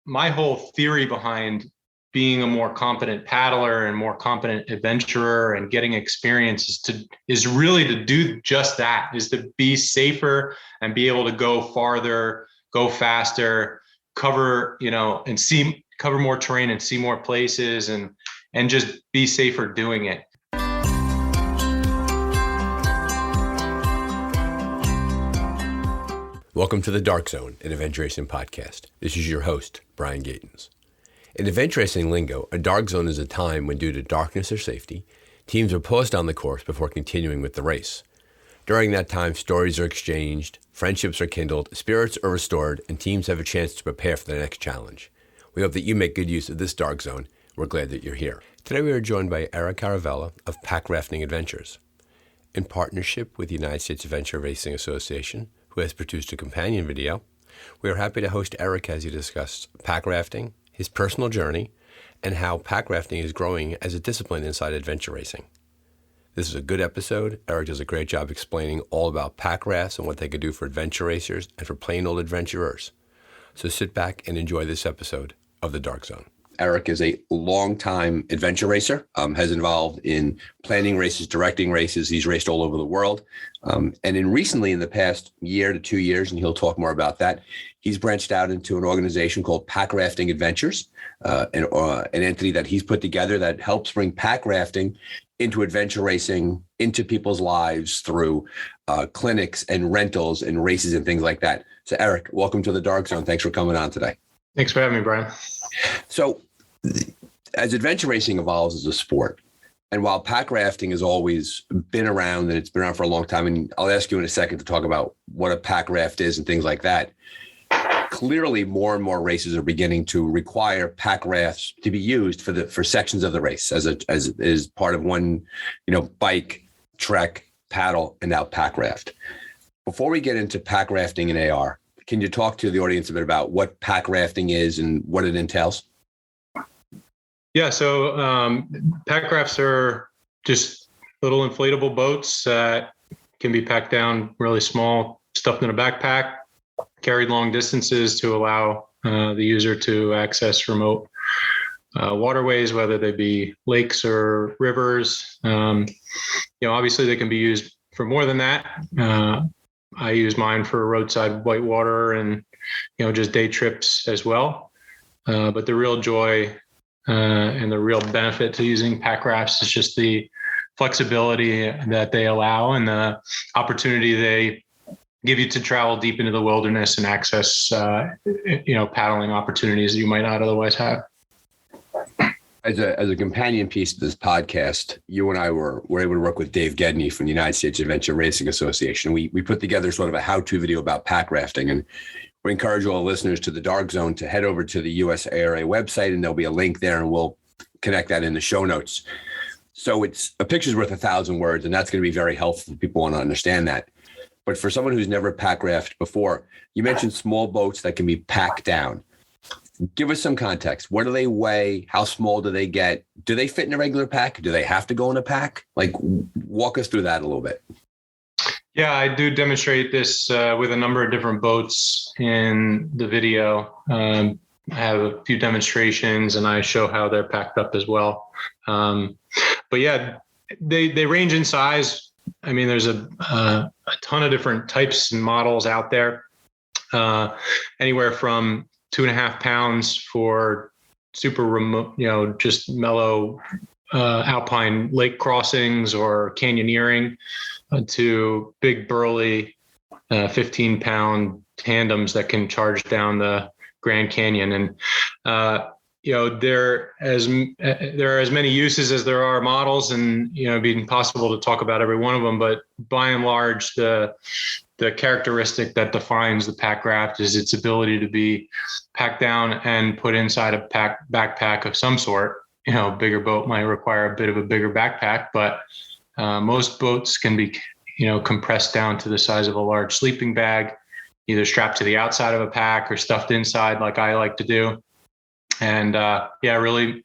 my whole theory behind being a more competent paddler and more competent adventurer and getting experience is really to do just that, is to be safer and be able to go farther, go faster, cover more terrain and see more places and just be safer doing it. Welcome to the Dark Zone, an adventure racing podcast. This is your host, Brian Gatens. In adventure racing lingo, a dark zone is a time when, due to darkness or safety, teams are paused on the course before continuing with the race. During that time, stories are exchanged, friendships are kindled, spirits are restored, and teams have a chance to prepare for the next challenge. We hope that you make good use of this dark zone. We're glad that you're here. Today we are joined by Eric Caravella of Packrafting Adventures. In partnership with the United States Adventure Racing Association, who has produced a companion video, we are happy to host Eric as he discusses packrafting, his personal journey, and how packrafting is growing as a discipline inside adventure racing. This is a good episode. Eric does a great job explaining all about pack rafts and what they can do for adventure racers and for plain old adventurers. So sit back and enjoy this episode of The Dark Zone. Eric is a longtime adventure racer, has involved in planning races, directing races. He's raced all over the world. And recently, in the past year to 2 years, and he'll talk more about that, he's branched out into an organization called Packrafting Adventures, an entity that he's put together that helps bring pack rafting into adventure racing, into people's lives through clinics and rentals and races and things like that. So Eric, welcome to the Dark Zone. Thanks for coming on today. Thanks for having me, Brian. So as adventure racing evolves as a sport, and while pack rafting has always been around, and it's been around for a long time, and I'll ask you in a second to talk about what a pack raft is and things like that, clearly more and more races are beginning to require pack rafts to be used for sections of the race as part of one, bike, trek, paddle, and now pack raft. Before we get into pack rafting and AR, can you talk to the audience a bit about what pack rafting is and what it entails? Yeah, so pack rafts are just little inflatable boats that can be packed down really small, stuffed in a backpack, carried long distances to allow the user to access remote waterways, whether they be lakes or rivers. Obviously they can be used for more than that. I use mine for roadside whitewater and, just day trips as well. But the real joy and the real benefit to using pack rafts is just the flexibility that they allow and the opportunity they give you to travel deep into the wilderness and access, paddling opportunities that you might not otherwise have. As a companion piece to this podcast, you and I were able to work with Dave Gedney from the United States Adventure Racing Association. We put together sort of a how-to video about pack rafting, and we encourage all listeners to the Dark Zone to head over to the USARA website, and there'll be a link there, and we'll connect that in the show notes. So it's a picture's worth 1,000 words, and that's going to be very helpful if people want to understand that. But for someone who's never pack rafted before, you mentioned small boats that can be packed down. Give us some context. What do they weigh? How small do they get? Do they fit in a regular pack? Do they have to go in a pack? Walk us through that a little bit. Yeah, I do demonstrate this with a number of different boats in the video. I have a few demonstrations and I show how they're packed up as well. But yeah, they range in size. I mean, there's a ton of different types and models out there, anywhere from 2.5 pounds for super remote, just mellow alpine lake crossings or canyoneering, to big burly 15-pound tandems that can charge down the Grand Canyon. And there are as many uses as there are models, and it'd be impossible to talk about every one of them. But by and large, the characteristic that defines the pack raft is its ability to be packed down and put inside a backpack of some sort. Bigger boat might require a bit of a bigger backpack, but most boats can be, compressed down to the size of a large sleeping bag, either strapped to the outside of a pack or stuffed inside like I like to do. And really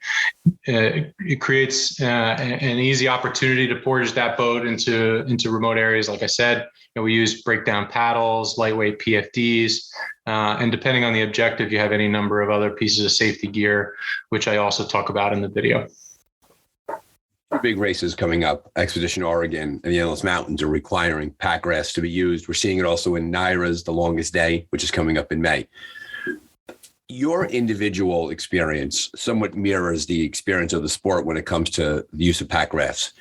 it creates an easy opportunity to portage that boat into remote areas. Like I said, we use breakdown paddles, lightweight PFDs, and depending on the objective, you have any number of other pieces of safety gear, which I also talk about in the video. Big races coming up. Expedition Oregon and the Endless Mountains are requiring pack rafts to be used. We're seeing it also in NYRA's The Longest Day, which is coming up in May. Your individual experience somewhat mirrors the experience of the sport when it comes to the use of pack rafts.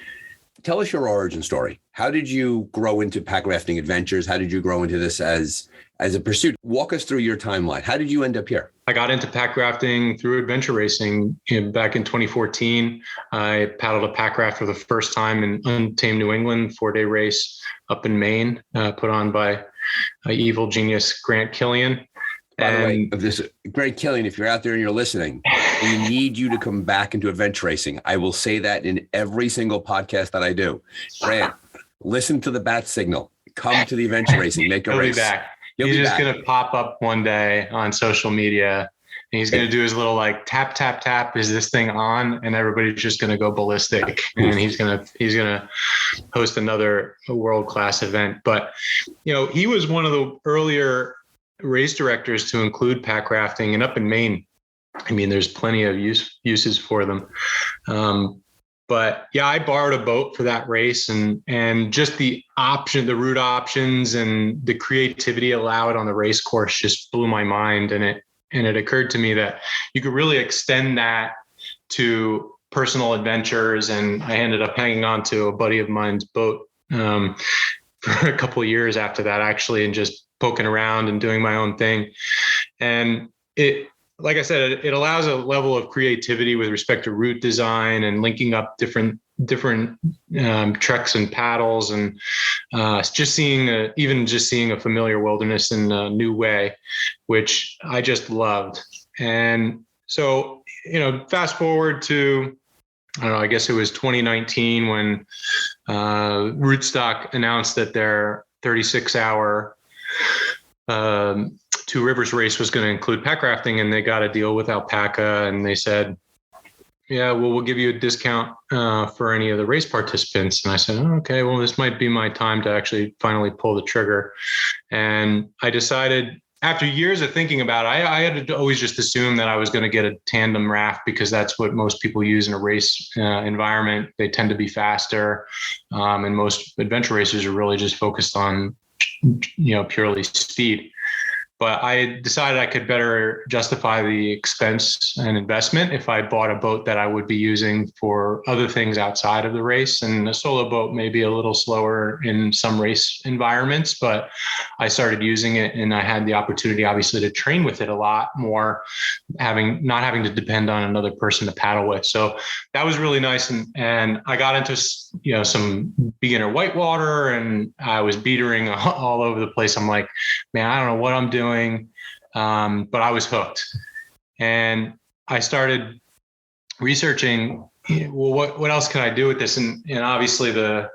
Tell us your origin story. How did you grow into pack rafting adventures? How did you grow into this as a pursuit? Walk us through your timeline. How did you end up here? I got into pack rafting through adventure racing back in 2014. I paddled a pack raft for the first time in Untamed New England, 4-day race up in Maine, put on by evil genius Grant Killian. By the way, of this Grant Killian, if you're out there and you're listening, we need you to come back into adventure racing. I will say that in every single podcast that I do. Grant, listen to the bat signal. Come to the adventure racing. Make a race. Be back. He's just going to pop up one day on social media and he's going to do his little like tap, tap, tap. Is this thing on? And everybody's just going to go ballistic. And he's going to host another world-class event. But, he was one of the earlier race directors to include pack rafting, and up in Maine, there's plenty of uses for them. But yeah, I borrowed a boat for that race, and just the route options and the creativity allowed on the race course just blew my mind. And it occurred to me that you could really extend that to personal adventures. And I ended up hanging on to a buddy of mine's boat for a couple of years after that, actually, and just poking around and doing my own thing. And like I said, it allows a level of creativity with respect to route design and linking up different treks and paddles, and just seeing a familiar wilderness in a new way, which I just loved. And so, fast forward to, I don't know, I guess it was 2019 when Rootstock announced that their 36-hour Two Rivers race was going to include pack rafting, and they got a deal with Alpaca, and they said, yeah, well, we'll give you a discount for any of the race participants. And I said, oh, okay, well, this might be my time to actually finally pull the trigger. And I decided, after years of thinking about it, I had always just assumed that I was going to get a tandem raft because that's what most people use in a race environment. They tend to be faster, and most adventure racers are really just focused on purely speed. But I decided I could better justify the expense and investment if I bought a boat that I would be using for other things outside of the race. And a solo boat may be a little slower in some race environments, but I started using it and I had the opportunity, obviously, to train with it a lot more, not having to depend on another person to paddle with. So that was really nice. And I got into, some beginner whitewater, and I was beatering all over the place. I'm like, man, I don't know what I'm doing. But I was hooked, and I started researching, well, what else can I do with this? And obviously the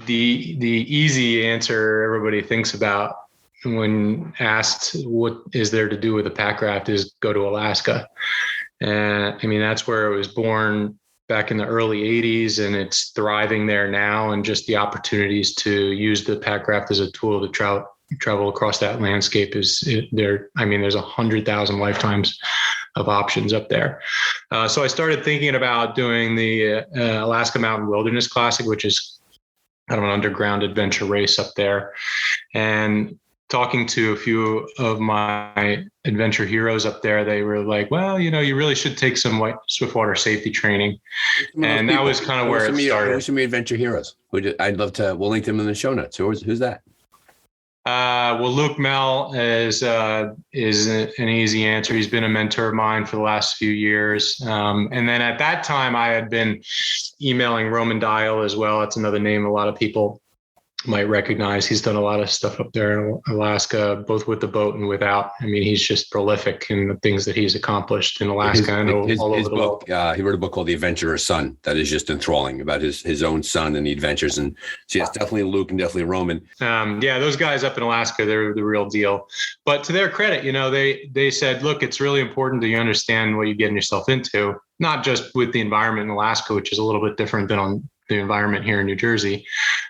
easy answer everybody thinks about when asked what is there to do with a pack raft is go to Alaska. And that's where it was born back in the early 80s, and it's thriving there now. And just the opportunities to use the pack raft as a tool to travel across that landscape there's 100,000 lifetimes of options up there. So I started thinking about doing the Alaska Mountain Wilderness Classic, which is kind of an underground adventure race up there. And talking to a few of my adventure heroes up there, they were like, well, you really should take some swiftwater safety training. And that was kind of where it started. Who's some of your adventure heroes? I'd love to, we'll link them in the show notes. Who's that? Well, Luke Mel is an easy answer. He's been a mentor of mine for the last few years. And then at that time, I had been emailing Roman Dial as well. It's another name a lot of people might recognize. He's done a lot of stuff up there in Alaska, both with the boat and without. I mean, he's just prolific in the things that he's accomplished in Alaska and all over the book, world. he wrote a book called The Adventurer's Son that is just enthralling about his own son and the adventures. And so yes, definitely Luke and definitely Roman. Yeah, those guys up in Alaska, they're the real deal. But to their credit, they said, look, it's really important that you understand what you're getting yourself into, not just with the environment in Alaska, which is a little bit different than on the environment here in New Jersey,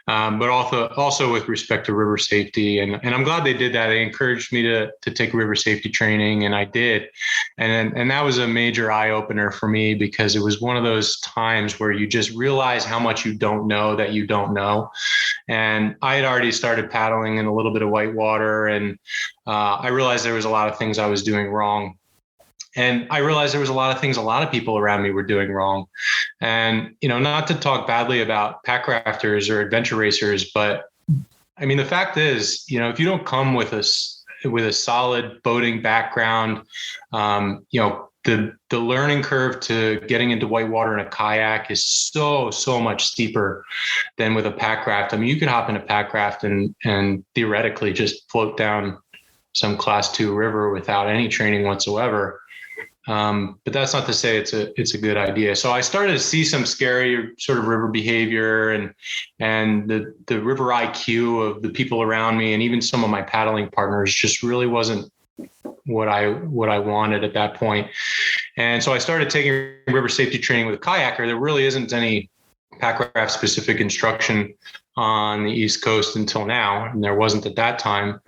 but also with respect to river safety. And I'm glad they did that. They encouraged me to take river safety training, and I did. And that was a major eye opener for me, because it was one of those times where you just realize how much you don't know that you don't know. And I had already started paddling in a little bit of whitewater, and I realized there was a lot of things I was doing wrong. And I realized there was a lot of things a lot of people around me were doing wrong. And, not to talk badly about packrafters or adventure racers, but I mean, the fact is, if you don't come with a solid boating background, the learning curve to getting into whitewater in a kayak is so much steeper than with a packraft. I mean, you could hop in a packraft and theoretically just float down some class 2 river without any training whatsoever. But that's not to say it's a good idea. So I started to see some scary sort of river behavior and the river IQ of the people around me, and even some of my paddling partners just really wasn't what I wanted at that point. And so I started taking river safety training with a kayaker. There really isn't any packraft specific instruction on the East Coast until now, and there wasn't at that time.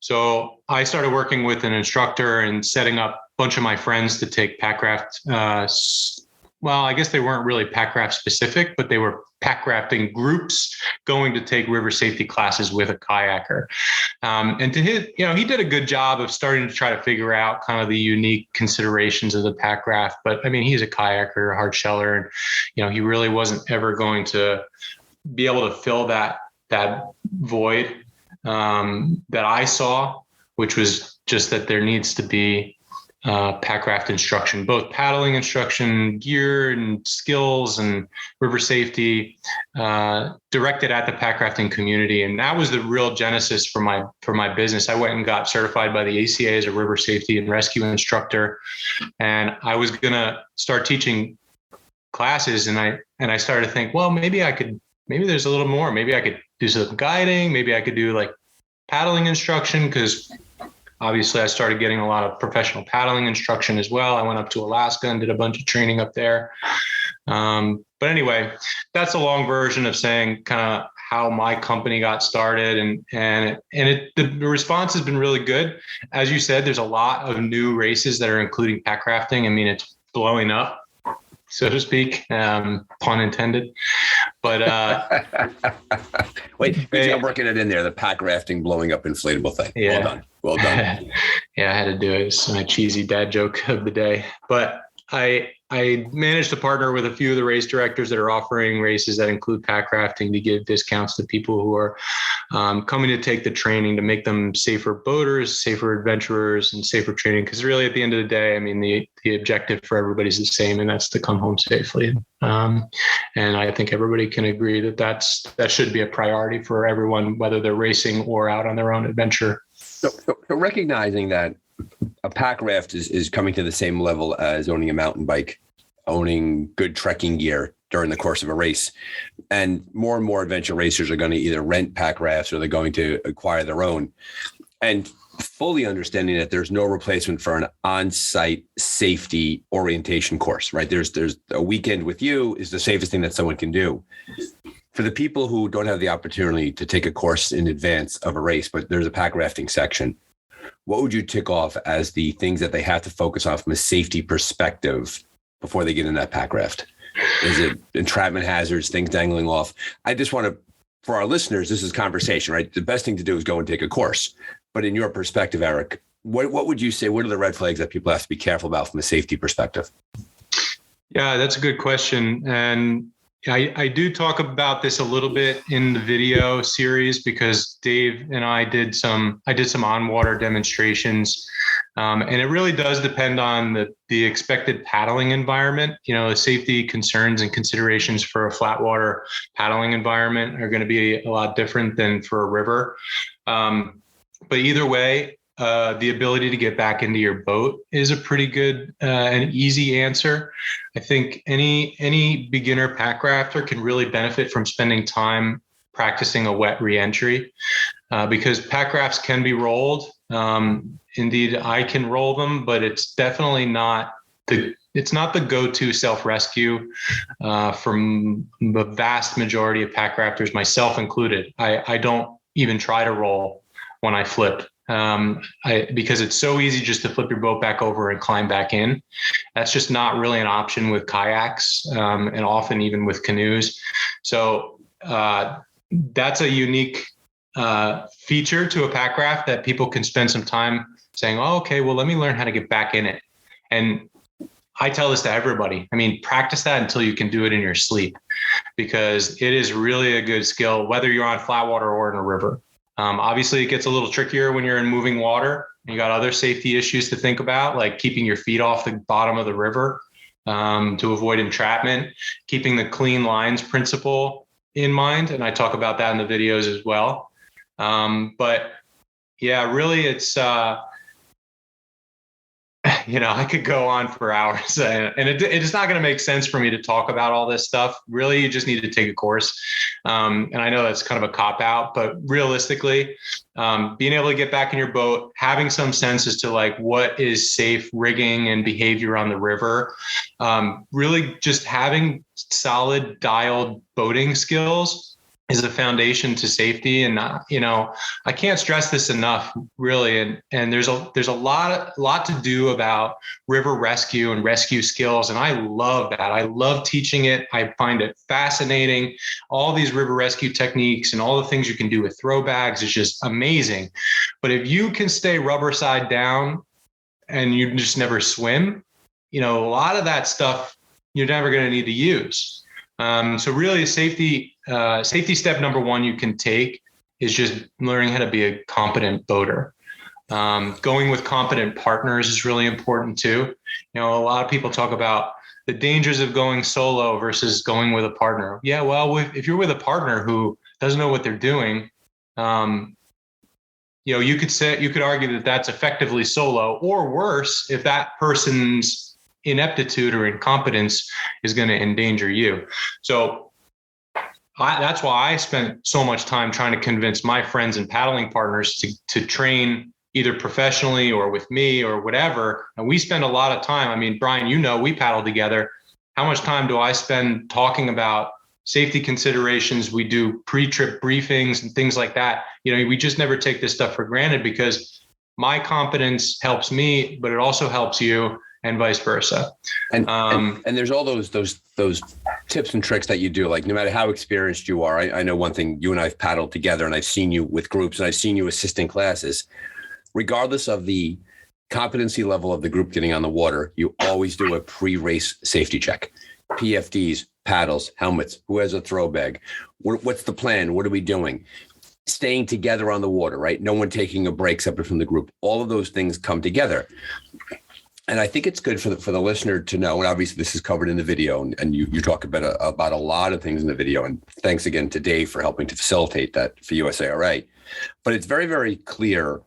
So I started working with an instructor and setting up a bunch of my friends to take packraft. Well, I guess they weren't really packraft specific, but they were packrafting groups going to take river safety classes with a kayaker. And to he did a good job of starting to try to figure out kind of the unique considerations of the packraft. But I mean, he's a kayaker, a hard sheller, and he really wasn't ever going to be able to fill that void that I saw, which was just that there needs to be packraft instruction, both paddling instruction, gear and skills and river safety, directed at the packrafting community. And that was the real genesis for my business. I went and got certified by the ACA as a river safety and rescue instructor. And I was going to start teaching classes. And I started to think, well, maybe there's a little more. Maybe I could do some guiding. Maybe I could do like paddling instruction, because obviously I started getting a lot of professional paddling instruction as well. I went up to Alaska and did a bunch of training up there. But anyway, that's a long version of saying kind of how my company got started, and the response has been really good. As you said, there's a lot of new races that are including packrafting. I mean, it's blowing up, so to speak, pun intended. But wait, good job working it in there. The packrafting blowing up inflatable thing. Yeah. Well done. Yeah, I had to do it. It's my cheesy dad joke of the day. But I managed to partner with a few of the race directors that are offering races that include packrafting to give discounts to people who are coming to take the training, to make them safer boaters, safer adventurers, and safer training. Because really, at the end of the day, I mean, the objective for everybody's the same, and that's to come home safely. And I think everybody can agree that should be a priority for everyone, whether they're racing or out on their own adventure. So recognizing that a packraft is coming to the same level as owning a mountain bike, owning good trekking gear during the course of a race. And more adventure racers are going to either rent packrafts or they're going to acquire their own. And fully understanding that there's no replacement for an on-site safety orientation course, right? There's a weekend with you is the safest thing that someone can do. For the people who don't have the opportunity to take a course in advance of a race, but there's a packrafting section, what would you tick off as the things that they have to focus on from a safety perspective before they get in that packraft? Is it entrapment hazards, things dangling off? I just want to, for our listeners, this is conversation, right? The best thing to do is go and take a course. But in your perspective, Eric, what would you say? What are the red flags that people have to be careful about from a safety perspective? Yeah, that's a good question. And I do talk about this a little bit in the video series, because Dave and I did some on-water demonstrations And it really does depend on the expected paddling environment. The safety concerns and considerations for a flat water paddling environment are going to be a lot different than for a river. But either way, the ability to get back into your boat is a pretty good and easy answer. I think any beginner pack rafter can really benefit from spending time practicing a wet reentry because pack rafts can be rolled. Indeed, I can roll them, but it's definitely not the go-to self-rescue from the vast majority of pack rafters, myself included. I don't even try to roll when I flip. Because it's so easy just to flip your boat back over and climb back in. That's just not really an option with kayaks and often even with canoes. So that's a unique feature to a pack raft that people can spend some time saying, oh, okay, well, let me learn how to get back in it. And I tell this to everybody. I mean, practice that until you can do it in your sleep, because it is really a good skill, whether you're on flat water or in a river. Obviously, it gets a little trickier when you're in moving water. You got other safety issues to think about, like keeping your feet off the bottom of the river to avoid entrapment, keeping the clean lines principle in mind. And I talk about that in the videos as well. But yeah, really, it's, I could go on for hours and it's not going to make sense for me to talk about all this stuff. Really, you just need to take a course. And I know that's kind of a cop out, but realistically, being able to get back in your boat, having some sense as to like what is safe rigging and behavior on the river, really just having solid dialed boating skills is a foundation to safety. And, I can't stress this enough, really. And there's a lot to do about river rescue and rescue skills. And I love that. I love teaching it. I find it fascinating. All these river rescue techniques and all the things you can do with throw bags is just amazing. But if you can stay rubber side down and you just never swim, a lot of that stuff you're never going to need to use. So really safety step number one you can take is just learning how to be a competent boater. Going with competent partners is really important too. A lot of people talk about the dangers of going solo versus going with a partner. Yeah, well, if you're with a partner who doesn't know what they're doing, you could argue that that's effectively solo, or worse, if that person's ineptitude or incompetence is going to endanger you. So that's why I spent so much time trying to convince my friends and paddling partners to train either professionally or with me or whatever. And we spend a lot of time. I mean, Brian, we paddle together. How much time do I spend talking about safety considerations? We do pre-trip briefings and things like that. We just never take this stuff for granted, because my competence helps me, but it also helps you, and vice versa. And there's all those tips and tricks that you do, like no matter how experienced you are. I know one thing, you and I've paddled together and I've seen you with groups and I've seen you assisting classes. Regardless of the competency level of the group getting on the water, you always do a pre-race safety check. PFDs, paddles, helmets, who has a throw bag? What's the plan? What are we doing? Staying together on the water, right? No one taking a break separate from the group. All of those things come together. And I think it's good for the listener to know, and obviously this is covered in the video, and you talk about a lot of things in the video. And thanks again to Dave for helping to facilitate that for USARA. But it's very, very clear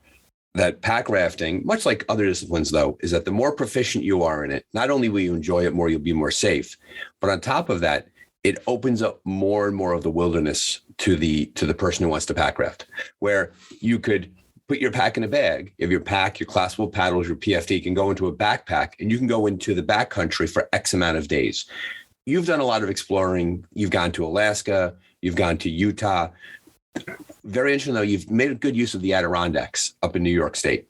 that pack rafting, much like other disciplines though, is that the more proficient you are in it, not only will you enjoy it more, you'll be more safe, but on top of that, it opens up more and more of the wilderness to the person who wants to pack raft, where you could put your pack in a bag. You have your pack, your collapsible paddles, your PFD can go into a backpack, and you can go into the backcountry for X amount of days. You've done a lot of exploring. You've gone to Alaska. You've gone to Utah. Very interesting, though, you've made a good use of the Adirondacks up in New York State,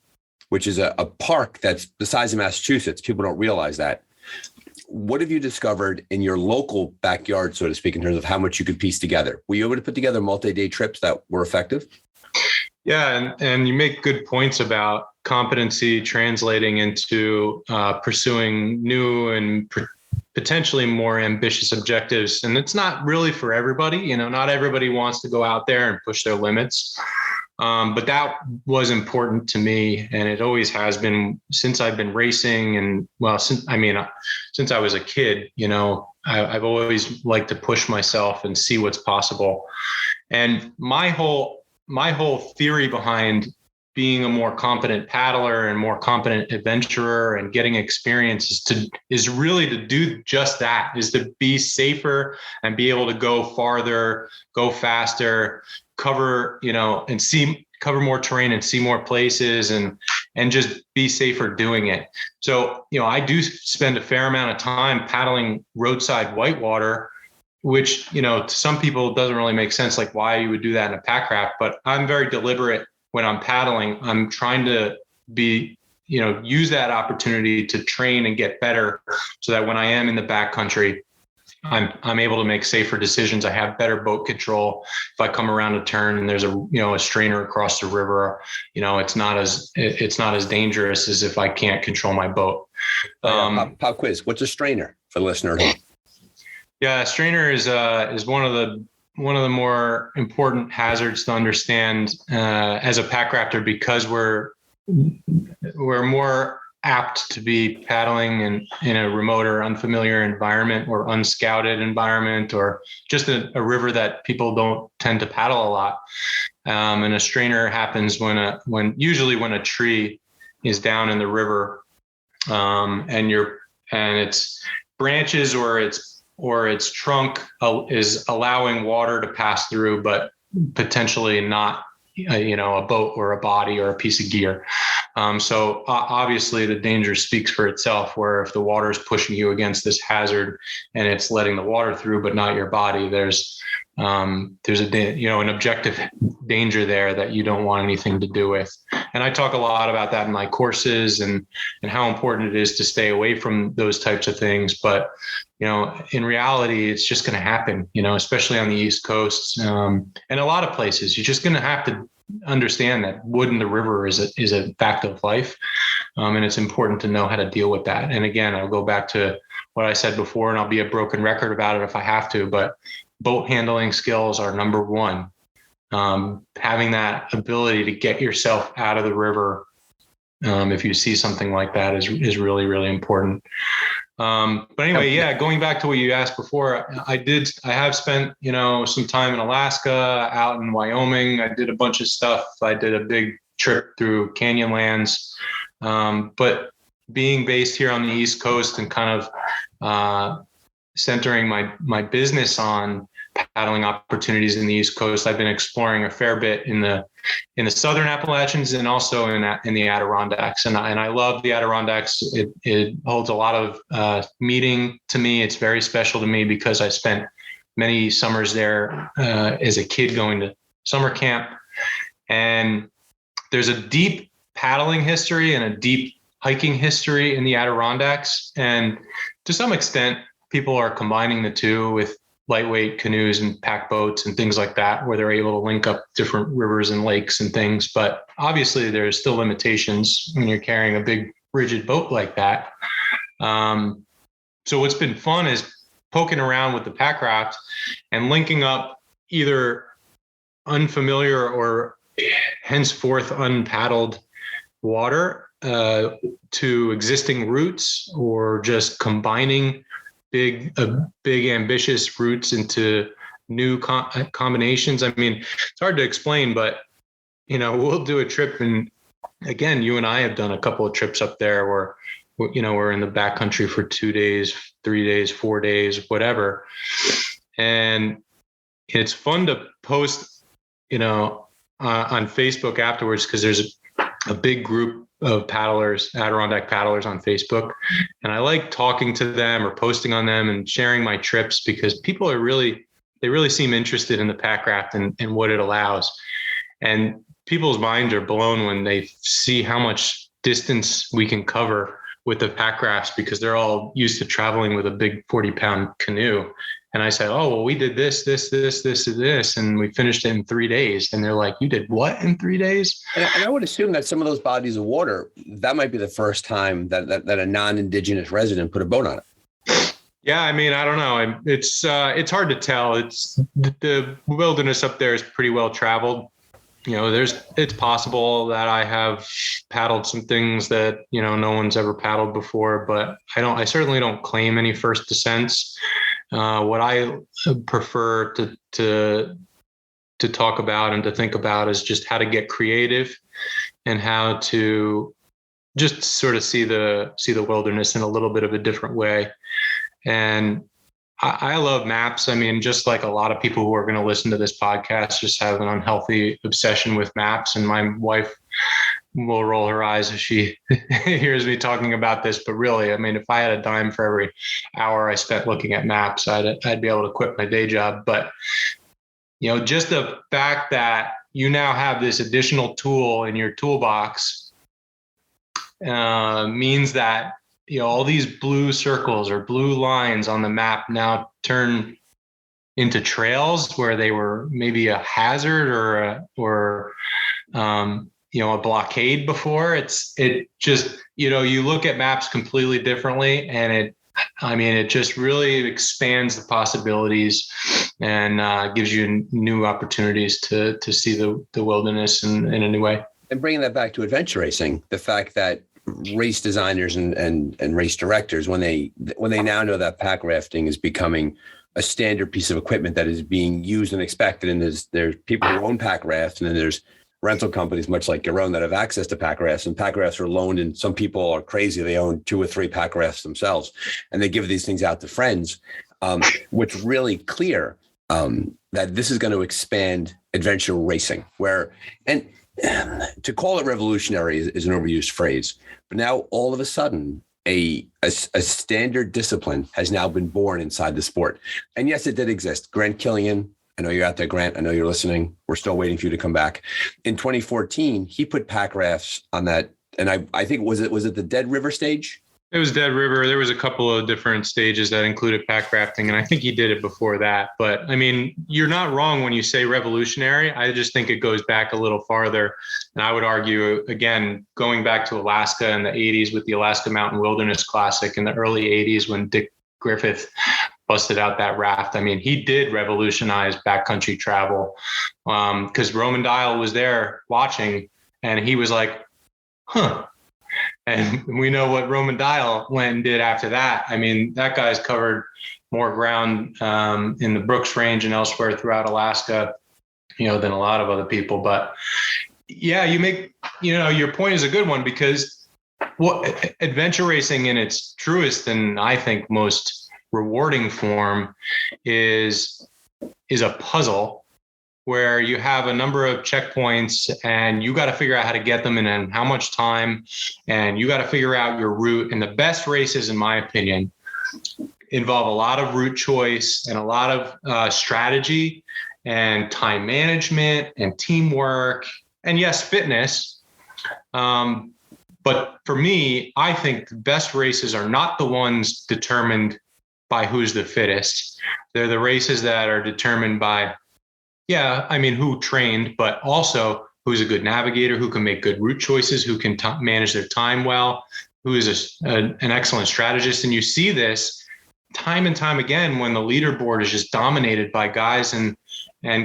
which is a park that's the size of Massachusetts. People don't realize that. What have you discovered in your local backyard, so to speak, in terms of how much you could piece together? Were you able to put together multi-day trips that were effective? Yeah, and you make good points about competency translating into pursuing new and potentially more ambitious objectives. And it's not really for everybody. Not everybody wants to go out there and push their limits. But that was important to me, and it always has been since I've been racing. And since I was a kid, I've always liked to push myself and see what's possible. And my whole theory behind being a more competent paddler and more competent adventurer and getting experience is really to do just that, is to be safer and be able to go farther, go faster, cover more terrain and see more places and just be safer doing it. So, I do spend a fair amount of time paddling roadside whitewater, which, to some people doesn't really make sense, like why you would do that in a pack raft, but I'm very deliberate when I'm paddling. I'm trying to use that opportunity to train and get better so that when I am in the backcountry, I'm able to make safer decisions. I have better boat control. If I come around a turn and there's a strainer across the river, it's not as dangerous as if I can't control my boat. Pop quiz. What's a strainer for the listener? Yeah, a strainer is one of the more important hazards to understand as a pack rafter, because we're more apt to be paddling in a remote or unfamiliar environment or unscouted environment, or just a river that people don't tend to paddle a lot. And a strainer happens when a tree is down in the river, and its branches or its trunk is allowing water to pass through, but potentially not, a boat or a body or a piece of gear. So obviously the danger speaks for itself, where if the water is pushing you against this hazard and it's letting the water through, but not your body, there's an objective danger there that you don't want anything to do with. And I talk a lot about that in my courses and how important it is to stay away from those types of things. But, in reality, it's just going to happen, especially on the East Coast, and a lot of places. You're just going to have to understand that wood in the river is a fact of life. And it's important to know how to deal with that. And again, I'll go back to what I said before, and I'll be a broken record about it if I have to, but boat handling skills are number one. Having that ability to get yourself out of the river, if you see something like that, is really, really important. But anyway, going back to what you asked before, I have spent, some time in Alaska, out in Wyoming. I did a bunch of stuff. I did a big trip through Canyonlands. But being based here on the East Coast and kind of centering my business on paddling opportunities in the East Coast, I've been exploring a fair bit in the Southern Appalachians and also in the Adirondacks. And I love the Adirondacks. It holds a lot of meaning to me. It's very special to me because I spent many summers there as a kid going to summer camp. And there's a deep paddling history and a deep hiking history in the Adirondacks. And to some extent, people are combining the two with lightweight canoes and pack boats and things like that, where they're able to link up different rivers and lakes and things. But obviously there's still limitations when you're carrying a big rigid boat like that. So what's been fun is poking around with the pack raft and linking up either unfamiliar or henceforth unpaddled water to existing routes, or just combining big ambitious routes into new combinations. I mean, it's hard to explain, but we'll do a trip, and again, you and I have done a couple of trips up there where we're in the backcountry for 2 days, 3 days, 4 days, whatever. And it's fun to post, on Facebook afterwards, because there's a big group of paddlers, Adirondack paddlers on Facebook. And I like talking to them or posting on them and sharing my trips, because people really seem interested in the pack raft and what it allows. And people's minds are blown when they see how much distance we can cover with the pack rafts, because they're all used to traveling with a big 40-pound canoe. And I said, oh, well, we did this, and we finished it in 3 days. And they're like, you did what in 3 days? And I would assume that some of those bodies of water, that might be the first time that a non-Indigenous resident put a boat on it. Yeah, I mean, I don't know. It's hard to tell. It's the wilderness up there is pretty well traveled. it's possible that I have paddled some things that, no one's ever paddled before, but I certainly don't claim any first descents. What I prefer to talk about and to think about is just how to get creative and how to just sort of see the wilderness in a little bit of a different way. And I love maps. I mean, just like a lot of people who are going to listen to this podcast just have an unhealthy obsession with maps. And my wife will roll her eyes if she hears me talking about this. But really, I mean, if I had a dime for every hour I spent looking at maps, I'd be able to quit my day job. But, just the fact that you now have this additional tool in your toolbox means that all these blue circles or blue lines on the map now turn into trails where they were maybe a hazard or a blockade before. It just, you look at maps completely differently, and it just really expands the possibilities and gives you new opportunities to see the wilderness in a new way. And bringing that back to adventure racing, the fact that race designers and race directors, when they now know that pack rafting is becoming a standard piece of equipment that is being used and expected, and there's people who own pack rafts, and then there's rental companies much like your own that have access to pack rafts, and pack rafts are loaned, and some people are crazy, they own 2 or 3 pack rafts themselves, and they give these things out to friends. What's really clear that this is going to expand adventure racing, and to call it revolutionary is an overused phrase, but now all of a sudden a standard discipline has now been born inside the sport. And yes, it did exist. Grant Killian, I know you're out there, Grant. I know you're listening. We're still waiting for you to come back. In 2014, he put pack rafts on that. And I think, was it the Dead River stage? It was Dead River. There was a couple of different stages that included pack rafting, and I think he did it before that. But I mean, you're not wrong when you say revolutionary. I just think it goes back a little farther. And I would argue, again, going back to Alaska in the 80s with the Alaska Mountain Wilderness Classic in the early 80s when Dick Griffith busted out that raft. I mean, he did revolutionize backcountry travel because Roman Dial was there watching, and he was like, huh. And we know what Roman Dial went and did after that. I mean, that guy's covered more ground in the Brooks Range and elsewhere throughout Alaska, than a lot of other people. But yeah, your point is a good one, because what adventure racing in its truest and I think most rewarding form is a puzzle where you have a number of checkpoints and you got to figure out how to get them in how much time, and you got to figure out your route. And the best races, in my opinion, involve a lot of route choice and a lot of strategy and time management and teamwork, and yes, fitness. But for me, I think the best races are not the ones determined by who's the fittest. They're the races that are determined by, who trained, but also who's a good navigator, who can make good route choices, who can manage their time well, who is an excellent strategist. And you see this time and time again when the leaderboard is just dominated by guys and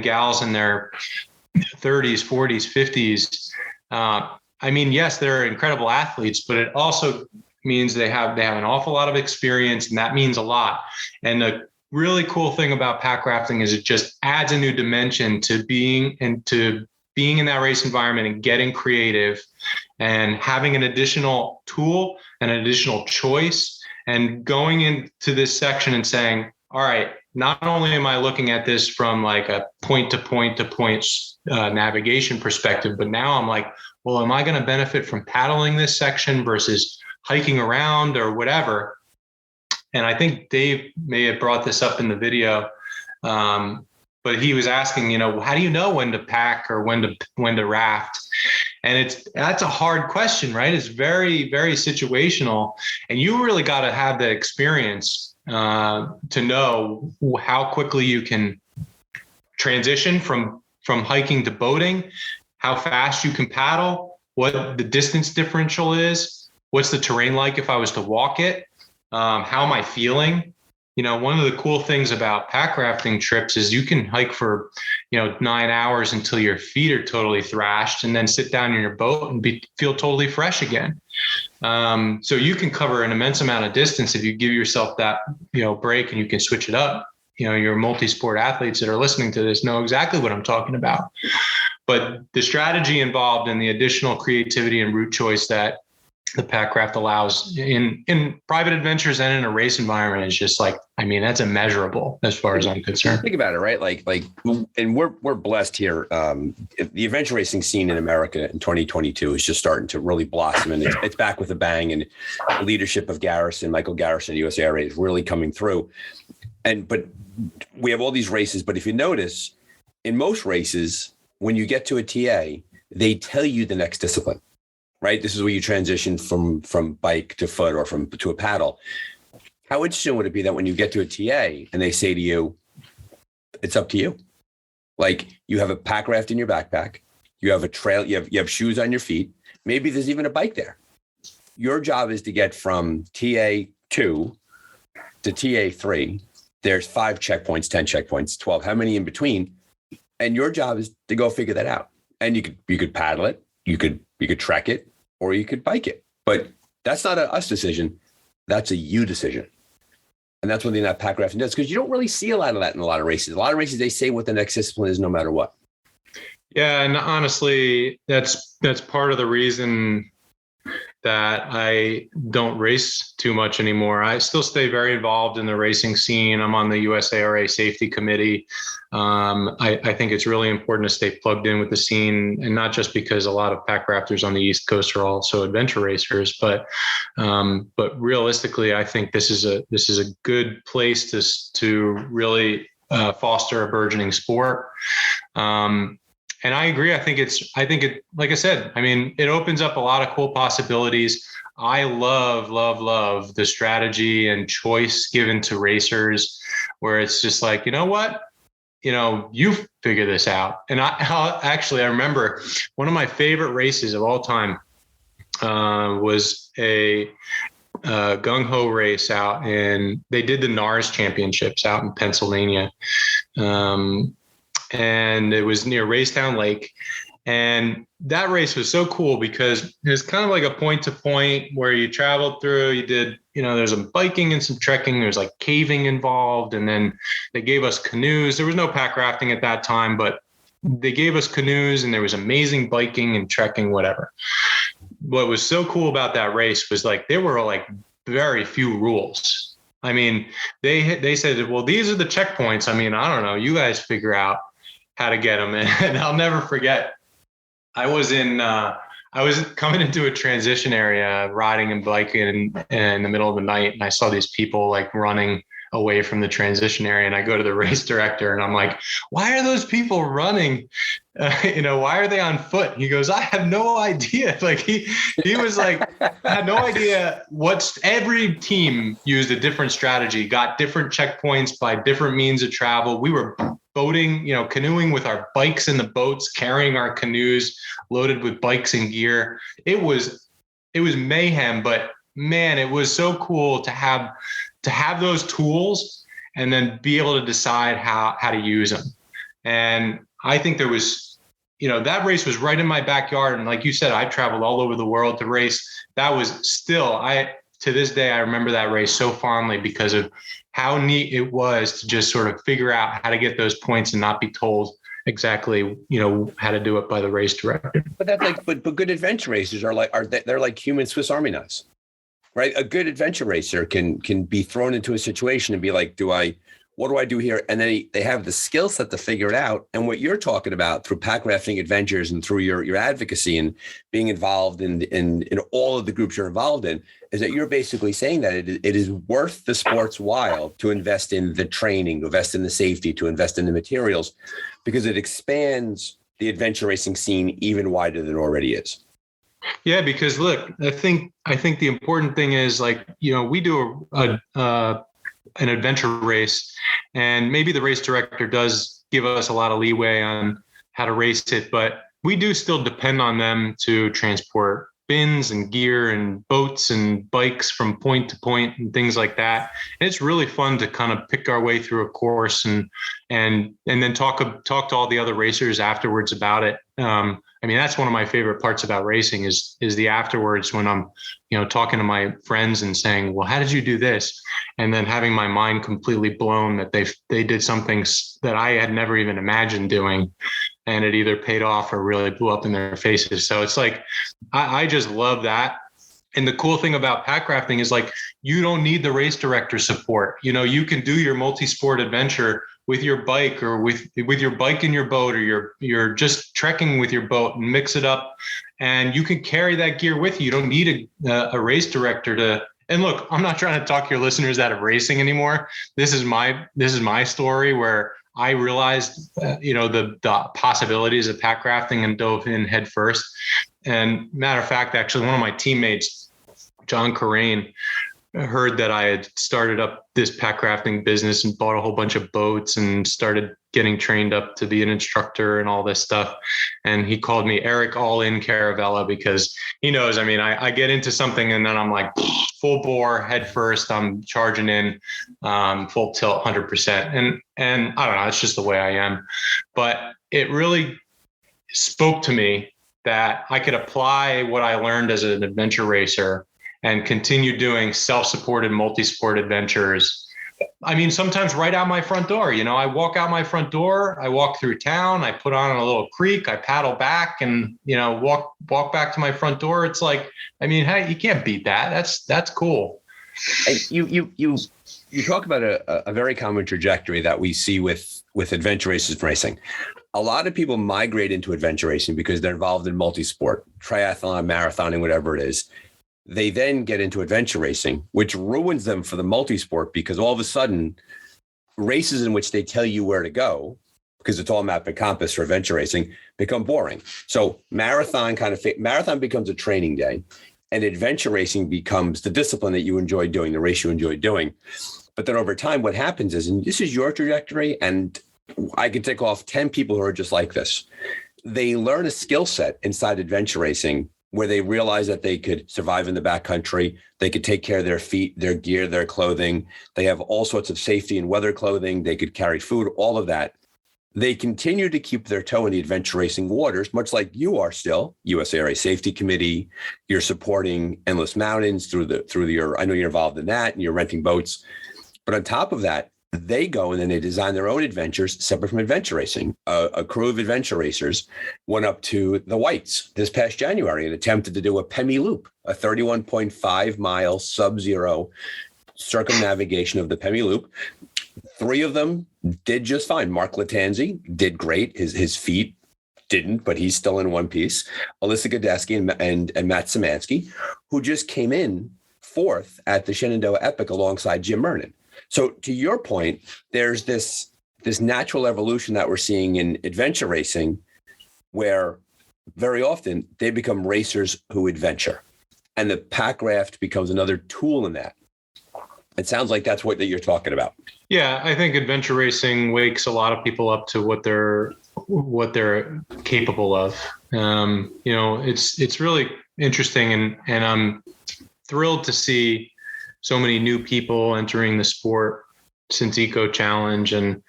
gals in their 30s, 40s, 50s. Yes, they're incredible athletes, but it also means they have an awful lot of experience, and that means a lot. And the really cool thing about pack rafting is it just adds a new dimension to being in that race environment and getting creative and having an additional tool and an additional choice, and going into this section and saying, all right, not only am I looking at this from like a point to point navigation perspective, but now I'm like, well, am I going to benefit from paddling this section versus hiking around or whatever? And I think Dave may have brought this up in the video, but he was asking, how do you know when to pack or when to raft? And that's a hard question, right? It's very, very situational, and you really got to have the experience to know how quickly you can transition from hiking to boating, how fast you can paddle, what the distance differential is, what's the terrain like if I was to walk it. How am I feeling? one of the cool things about pack rafting trips is you can hike for, 9 hours until your feet are totally thrashed and then sit down in your boat and feel totally fresh again. So you can cover an immense amount of distance if you give yourself that, break, and you can switch it up. Your multi-sport athletes that are listening to this know exactly what I'm talking about. But the strategy involved and the additional creativity and route choice that the Packraft allows in private adventures and in a race environment is just that's immeasurable as far as I'm concerned. Think about it, right? And we're blessed here. The adventure racing scene in America in 2022 is just starting to really blossom, and it's back with a bang. And the leadership of Michael Garrison, USARA, is really coming through. But we have all these races. But if you notice, in most races, when you get to a TA, they tell you the next discipline. Right? This is where you transition from bike to foot or to a paddle. How interesting would it be that when you get to a TA and they say to you, it's up to you. Like, you have a pack raft in your backpack, you have a trail, you have shoes on your feet. Maybe there's even a bike there. Your job is to get from TA 2 to TA 3. There's 5 checkpoints, 10 checkpoints, 12, how many in between? And your job is to go figure that out. And you could paddle it, you could trek it, or you could bike it. But that's not a us decision. That's a you decision. And that's one thing that pack rafting does, because you don't really see a lot of that in a lot of races. A lot of races, they say what the next discipline is no matter what. Yeah. And honestly, that's part of the reason that I don't race too much anymore. I still stay very involved in the racing scene. I'm on the USARA safety committee. I think it's really important to stay plugged in with the scene, and not just because a lot of pack rafters on the East Coast are also adventure racers, but realistically, I think this is a good place to really foster a burgeoning sport. And I agree. I think it, like I said, it opens up a lot of cool possibilities. I love the strategy and choice given to racers, where it's just like, you know what, you figure this out. And I remember one of my favorite races of all time was a gung ho race out they did the NARS championships out in Pennsylvania. And it was near Racetown Lake. And that race was so cool because it was kind of like a point to point where you traveled through, you did, there's some biking and some trekking, there's like caving involved. And then they gave us canoes. There was no pack rafting at that time, but they gave us canoes, and there was amazing biking and trekking, whatever. What was so cool about that race was there were very few rules. They said, well, these are the checkpoints. I don't know, you guys figure out how to get them. And I'll never forget, I was coming into a transition area, riding and biking in the middle of the night. And I saw these people running away from the transition area. And I go to the race director and I'm like, why are those people running? Why are they on foot? He goes, I have no idea. He was I had no idea. Every team used a different strategy, got different checkpoints by different means of travel. We were boating, canoeing with our bikes in the boats, carrying our canoes loaded with bikes and gear. It was mayhem, but man, it was so cool to have those tools and then be able to decide how to use them. And I think there was, that race was right in my backyard. And like you said, I traveled all over the world to race. That was still, to this day, I remember that race so fondly because of how neat it was to just sort of figure out how to get those points and not be told exactly, how to do it by the race director. But that's but good adventure racers they're like human Swiss Army knives, right? A good adventure racer can be thrown into a situation and be like, what do I do here? And then they have the skill set to figure it out. And what you're talking about through pack rafting adventures and through your advocacy and being involved in all of the groups you're involved in, is that you're basically saying that it is worth the sport's while to invest in the training, to invest in the safety, to invest in the materials, because it expands the adventure racing scene even wider than it already is. Yeah, because look, I think the important thing is we do an adventure race, and maybe the race director does give us a lot of leeway on how to race it, but we do still depend on them to transport bins and gear and boats and bikes from point to point and things like that. And it's really fun to kind of pick our way through a course and then talk to all the other racers afterwards about it. I mean, that's one of my favorite parts about racing is the afterwards, when I'm, talking to my friends and saying, well, how did you do this? And then having my mind completely blown that they did something that I had never even imagined doing, and it either paid off or really blew up in their faces. So it's like, I just love that. And the cool thing about Packrafting is, like, you don't need the race director support. You can do your multi-sport adventure with your bike, or with your bike and your boat, or you're just trekking with your boat, and mix it up, and you can carry that gear with you. You don't need a race director to. And look, I'm not trying to talk your listeners out of racing anymore. This is my story where I realized, the possibilities of Packrafting and dove in head first. And matter of fact, actually, one of my teammates, John Corain, heard that I had started up this Packrafting business and bought a whole bunch of boats and started getting trained up to be an instructor and all this stuff. And he called me Eric All In Caravella, because he knows, I get into something and then I'm like full bore, head first, I'm charging in, full tilt, 100%. And I don't know, it's just the way I am. But it really spoke to me that I could apply what I learned as an adventure racer and continue doing self-supported multi-sport adventures. Sometimes right out my front door. I walk out my front door, I walk through town, I put on a little creek, I paddle back, and walk back to my front door. It's like, hey, you can't beat that. That's cool. You talk about a very common trajectory that we see with adventure races racing. A lot of people migrate into adventure racing because they're involved in multi-sport, triathlon, marathoning, whatever it is. They then get into adventure racing, which ruins them for the multi-sport, because all of a sudden races in which they tell you where to go, because it's all map and compass for adventure racing, become boring. So marathon becomes a training day, and adventure racing becomes the discipline that you enjoy doing, the race you enjoy doing. But then over time, what happens is, and this is your trajectory, and I can tick off 10 people who are just like this. They learn a skill set inside adventure racing where they realize that they could survive in the backcountry. They could take care of their feet, their gear, their clothing. They have all sorts of safety and weather clothing. They could carry food, all of that. They continue to keep their toe in the adventure racing waters, much like you are still. USARA Safety Committee, you're supporting Endless Mountains through your, I know you're involved in that, and you're renting boats. But on top of that, they go and then they design their own adventures separate from adventure racing. A crew of adventure racers went up to the Whites this past January and attempted to do a Pemi Loop, a 31.5 mile sub-zero circumnavigation of the Pemi Loop. 3 of them did just fine. Mark Latanzi did great. His feet didn't, but he's still in one piece. Alyssa Godesky and Matt Szymanski, who just came in 4th at the Shenandoah Epic alongside Jim Mernon. So to your point, there's this natural evolution that we're seeing in adventure racing, where very often they become racers who adventure, and the Packraft becomes another tool in that. It sounds like that's what you're talking about. Yeah, I think adventure racing wakes a lot of people up to what they're capable of. It's really interesting, and I'm thrilled to see so many new people entering the sport since Eco Challenge. And,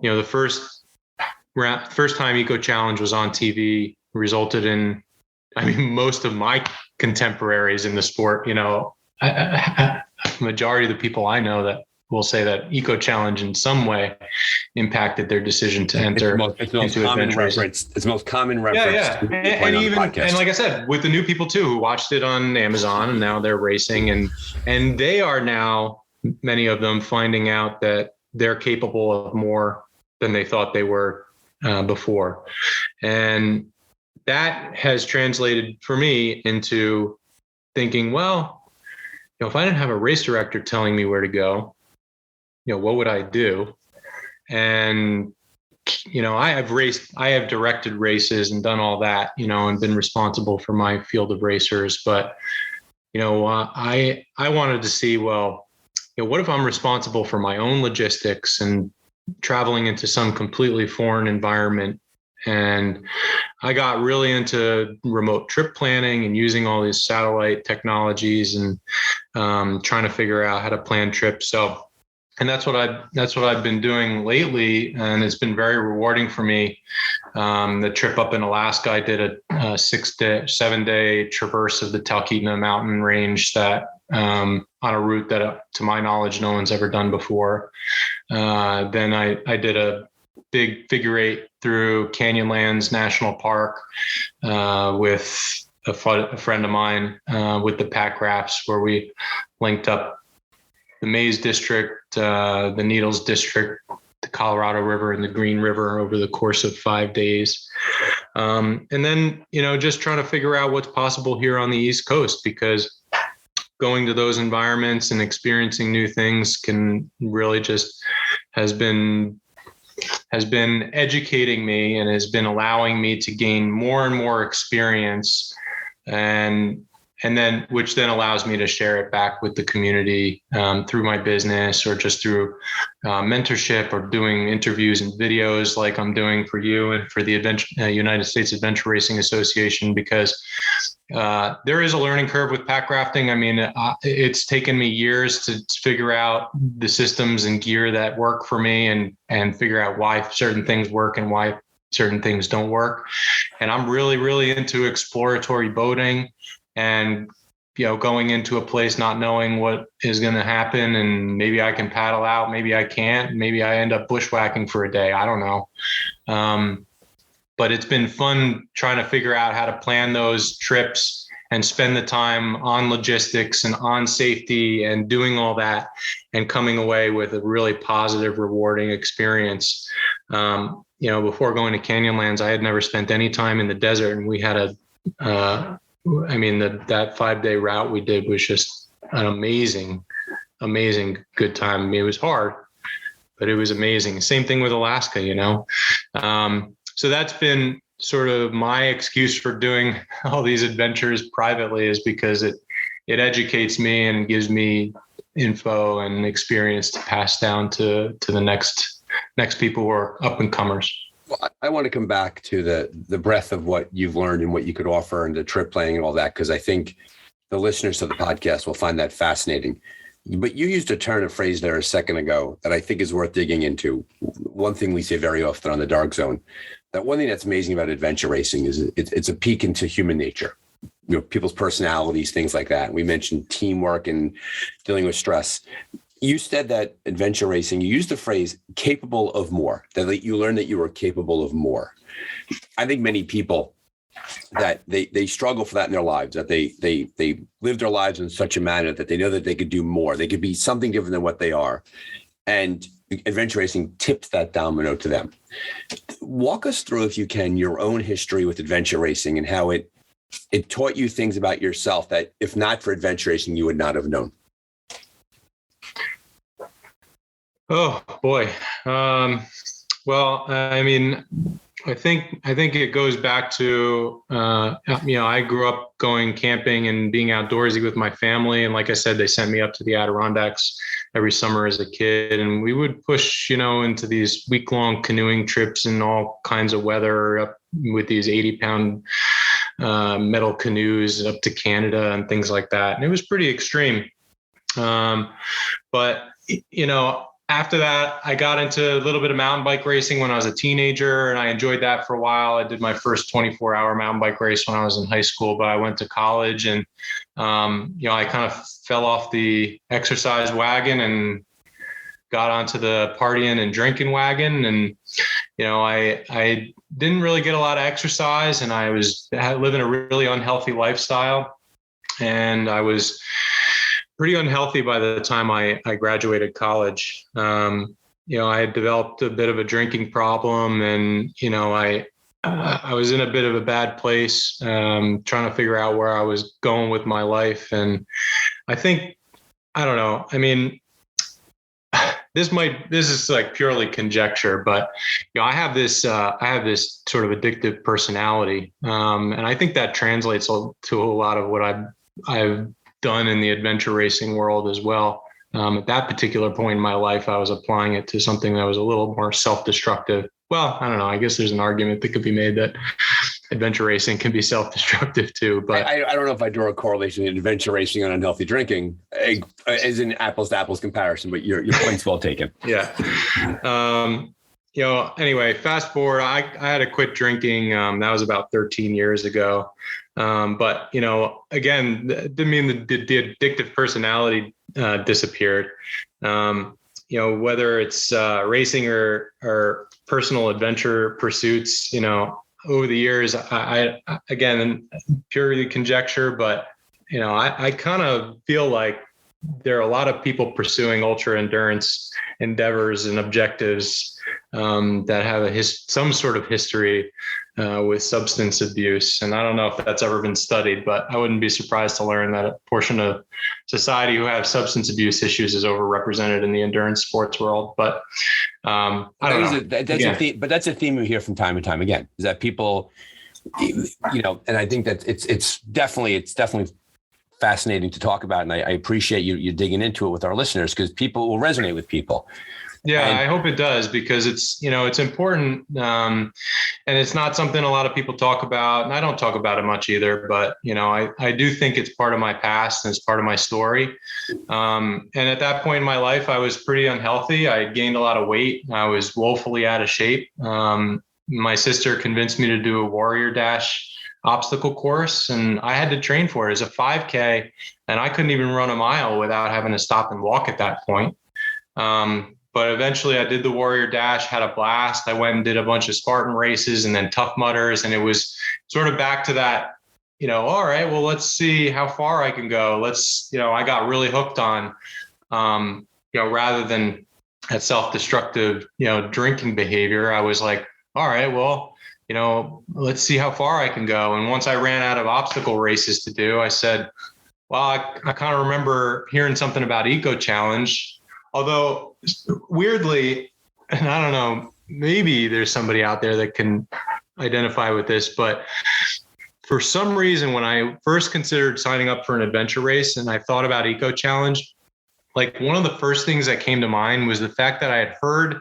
the first time Eco Challenge was on TV resulted in, most of my contemporaries in the sport, majority of the people I know that will say that Eco Challenge in some way impacted their decision to enter into adventure racing. It's the most common reference. Yeah. And like I said, with the new people too, who watched it on Amazon and now they're racing, and they are now, many of them, finding out that they're capable of more than they thought they were before. And that has translated for me into thinking, well, if I didn't have a race director telling me where to go, what would I do? And, I have directed races and done all that, and been responsible for my field of racers. But, I wanted to see, well, what if I'm responsible for my own logistics and traveling into some completely foreign environment And I got really into remote trip planning and using all these satellite technologies and trying to figure out how to plan trips. And that's what I've been doing lately, and it's been very rewarding for me. The trip up in Alaska, I did a 7-day traverse of the Talkeetna mountain range that on a route that, to my knowledge, no one's ever done before. Then I did a big figure 8 through Canyonlands National Park with a friend of mine with the pack rafts, where we linked up the Maze District, the Needles District, the Colorado River, and the Green River over the course of 5 days. And then, just trying to figure out what's possible here on the East Coast, because going to those environments and experiencing new things can really just has been educating me and has been allowing me to gain more and more experience, and then which then allows me to share it back with the community through my business, or just through mentorship, or doing interviews and videos like I'm doing for you and for the United States Adventure Racing Association, because there is a learning curve with packrafting. I mean, it's taken me years to figure out the systems and gear that work for me, and figure out why certain things work and why certain things don't work. And I'm really, really into exploratory boating, and going into a place not knowing what is going to happen, and maybe I can paddle out, maybe I can't, maybe I end up bushwhacking for a day, I don't know. But it's been fun trying to figure out how to plan those trips and spend the time on logistics and on safety and doing all that, and coming away with a really positive, rewarding experience. Before going to Canyonlands, I had never spent any time in the desert, and we had that 5-day route we did was just an amazing good time. I mean, it was hard, but it was amazing. Same thing with Alaska, So that's been sort of my excuse for doing all these adventures privately, is because it educates me and gives me info and experience to pass down to the next people who are up and comers. Well, I want to come back to the breadth of what you've learned and what you could offer, and the trip planning and all that, because I think the listeners to the podcast will find that fascinating. But you used a phrase there a second ago that I think is worth digging into. One thing we say very often on the Dark Zone, that one thing that's amazing about adventure racing is it's a peek into human nature, people's personalities, things like that. We mentioned teamwork and dealing with stress. You said that adventure racing, you used the phrase capable of more, that you learned that you were capable of more. I think many people that they struggle for that in their lives, that they live their lives in such a manner that they know that they could do more. They could be something different than what they are. And adventure racing tips that domino to them. Walk us through, if you can, your own history with adventure racing and how it taught you things about yourself that, if not for adventure racing, you would not have known. Oh boy. Well, I mean, I think it goes back to, I grew up going camping and being outdoorsy with my family. And like I said, they sent me up to the Adirondacks every summer as a kid. And we would push, into these week-long canoeing trips in all kinds of weather, up with these 80-pound metal canoes up to Canada and things like that. And it was pretty extreme. But, after that, I got into a little bit of mountain bike racing when I was a teenager, and I enjoyed that for a while. I did my first 24-hour mountain bike race when I was in high school, but I went to college, and, I kind of fell off the exercise wagon and got onto the partying and drinking wagon. And, I didn't really get a lot of exercise, and I was living a really unhealthy lifestyle, and I was pretty unhealthy by the time I graduated college. I had developed a bit of a drinking problem, and, I was in a bit of a bad place, trying to figure out where I was going with my life. And I think, I don't know, I mean, this is like purely conjecture, but, I have this sort of addictive personality. And I think that translates to a lot of what I've done in the adventure racing world as well. at that particular point in my life, I was applying it to something that was a little more self-destructive. Well, I don't know. I guess there's an argument that could be made that adventure racing can be self-destructive too. But I don't know if I draw a correlation in adventure racing and unhealthy drinking as an apples to apples comparison, but your point's well taken. Yeah. Anyway, fast forward, I had to quit drinking. That was about 13 years ago. But, again, didn't mean the addictive personality disappeared. Whether it's racing or personal adventure pursuits, over the years, I again, purely conjecture, but, I kind of feel like there are a lot of people pursuing ultra endurance endeavors and objectives that have some sort of history with substance abuse. And I don't know if that's ever been studied, but I wouldn't be surprised to learn that a portion of society who have substance abuse issues is overrepresented in the endurance sports world. But I don't know. That's a theme we hear from time and time again, is that people, and I think that it's definitely fascinating to talk about. And I appreciate you digging into it with our listeners, because people will resonate with people. Yeah, I hope it does, because it's important. And it's not something a lot of people talk about, and I don't talk about it much either, but, I do think it's part of my past and it's part of my story. And at that point in my life, I was pretty unhealthy. I gained a lot of weight. I was woefully out of shape. My sister convinced me to do a Warrior Dash obstacle course, and I had to train for it as a 5K, and I couldn't even run a mile without having to stop and walk at that point. But eventually I did the Warrior Dash, had a blast. I went and did a bunch of Spartan races and then Tough Mudders. And it was sort of back to that, all right, well, let's see how far I can go. I got really hooked on, rather than that self-destructive, drinking behavior. I was like, all right, well, let's see how far I can go. And once I ran out of obstacle races to do, I said, well, I kind of remember hearing something about Eco Challenge. Although weirdly, and I don't know, maybe there's somebody out there that can identify with this, but for some reason, when I first considered signing up for an adventure race and I thought about Eco Challenge, like one of the first things that came to mind was the fact that I had heard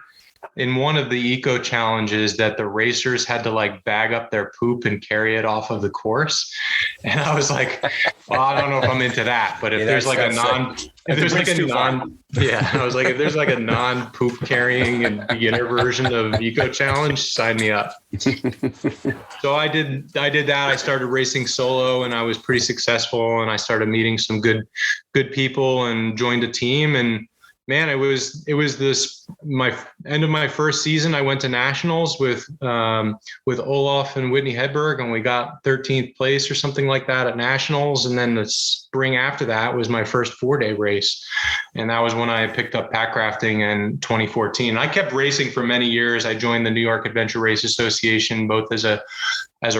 in one of the Eco Challenges that the racers had to like bag up their poop and carry it off of the course. And I was like, well, I don't know if I'm into that, but if there's like a non-poop carrying and beginner version of Eco Challenge, sign me up. So I did that. I started racing solo and I was pretty successful, and I started meeting some good people and joined a team. And man, it was my end of my first season. I went to nationals with Olaf and Whitney Hedberg, and we got 13th place or something like that at nationals. And then the spring after that was my first 4-day race. And that was when I picked up Packrafting in 2014. I kept racing for many years. I joined the New York Adventure Race Association, both as a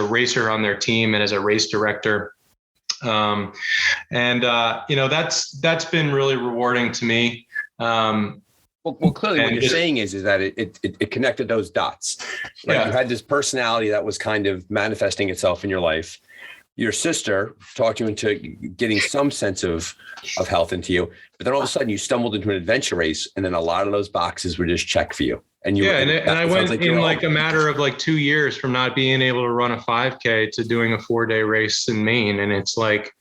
racer on their team and as a race director. That's been really rewarding to me. Well, clearly what you're saying is that it connected those dots. Right? Yeah. You had this personality that was kind of manifesting itself in your life. Your sister talked you into getting some sense of health into you, but then all of a sudden you stumbled into an adventure race, and then a lot of those boxes were just checked for you. And I went in like a matter of like 2 years from not being able to run a 5K to doing a 4-day race in Maine. And it's like,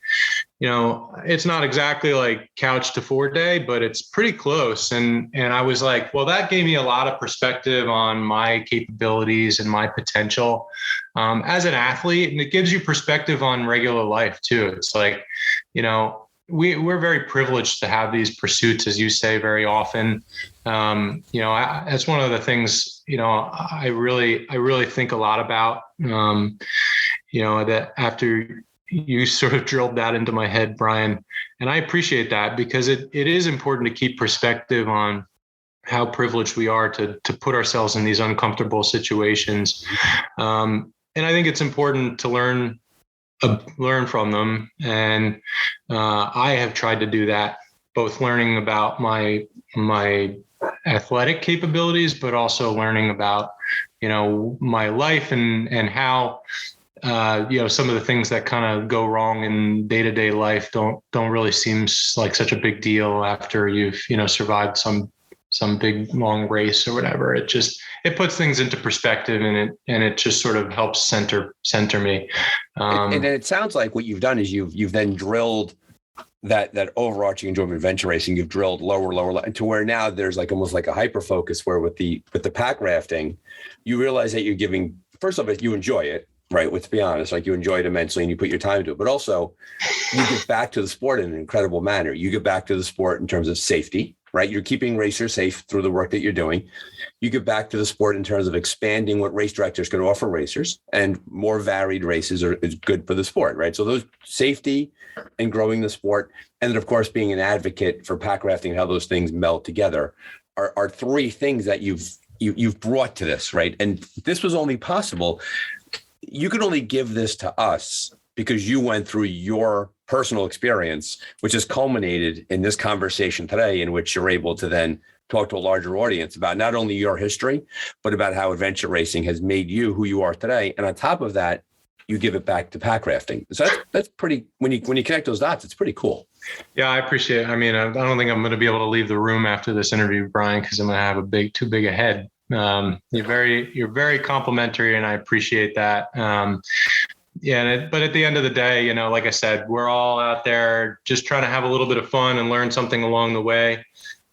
it's not exactly like couch to 4-day, but it's pretty close. And I was like, well, that gave me a lot of perspective on my capabilities and my potential as an athlete. And it gives you perspective on regular life too. It's like, we're very privileged to have these pursuits, as you say, very often. That's one of the things, I really think a lot about, that after you sort of drilled that into my head, Brian, and I appreciate that, because it is important to keep perspective on how privileged we are to put ourselves in these uncomfortable situations. And I think it's important to learn from them. And I have tried to do that, both learning about my athletic capabilities, but also learning about, my life and how some of the things that kind of go wrong in day-to-day life don't really seem like such a big deal after you've, survived some big long race or whatever. It puts things into perspective, and it just sort of helps center me. And it sounds like what you've done is you've then drilled that overarching enjoyment of adventure racing. You've drilled lower to where now there's like almost like a hyper focus where with the pack rafting, you realize that you're giving, first of all, you enjoy it, right? Let's be honest, like you enjoy it immensely and you put your time into it, but also you give back to the sport in an incredible manner. You give back to the sport in terms of safety, right? You're keeping racers safe through the work that you're doing. You give back to the sport in terms of expanding what race directors can offer racers, and more varied races is good for the sport, right? So those safety and growing the sport, and then of course being an advocate for pack rafting, how those things meld together are three things that you've brought to this, right? And this was only possible. You could only give this to us because you went through your personal experience, which has culminated in this conversation today, in which you're able to then talk to a larger audience about not only your history, but about how adventure racing has made you who you are today. And on top of that, you give it back to pack rafting. So that's pretty, when you connect those dots, it's pretty cool. Yeah, I appreciate it. I mean, I don't think I'm going to be able to leave the room after this interview, Brian, because I'm going to have too big a head. You're very complimentary, and I appreciate that. But at the end of the day, like I said, we're all out there just trying to have a little bit of fun and learn something along the way.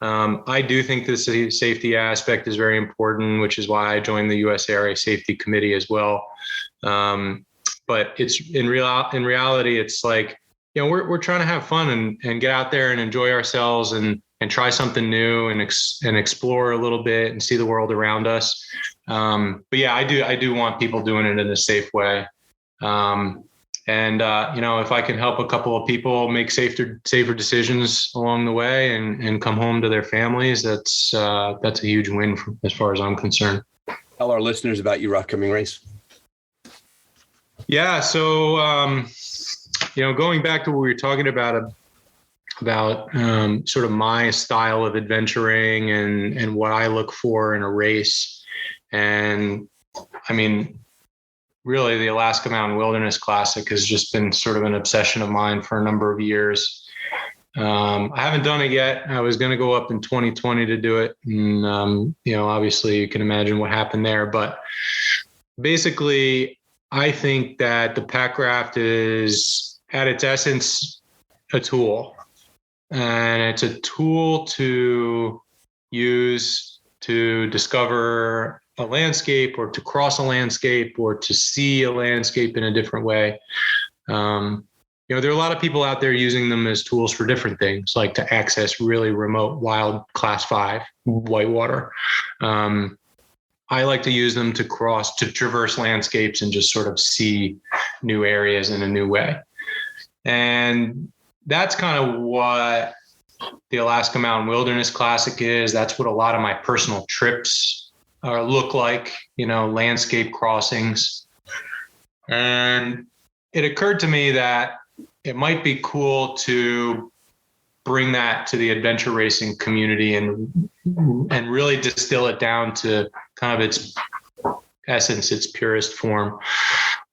I do think the safety aspect is very important, which is why I joined the U.S. Area Safety Committee as well. But it's in reality, it's like, we're trying to have fun and get out there and enjoy ourselves and try something new and explore a little bit and see the world around us. But yeah, I do want people doing it in a safe way. If I can help a couple of people make safer decisions along the way and come home to their families, that's a huge win as far as I'm concerned. Tell our listeners about your upcoming race. Yeah. So, going back to what we were talking about sort of my style of adventuring and what I look for in a race. And I mean, really the Alaska Mountain Wilderness Classic has just been sort of an obsession of mine for a number of years. I haven't done it yet. I was going to go up in 2020 to do it. And, obviously you can imagine what happened there, but basically I think that the pack raft is at its essence a tool, and it's a tool to use to discover a landscape or to cross a landscape or to see a landscape in a different way. There are a lot of people out there using them as tools for different things, like to access really remote, wild Class 5 whitewater. I like to use them to traverse landscapes and just sort of see new areas in a new way. And that's kind of what the Alaska Mountain Wilderness Classic is. That's what a lot of my personal trips look like, landscape crossings. And it occurred to me that it might be cool to bring that to the adventure racing community and really distill it down to kind of its essence, its purest form.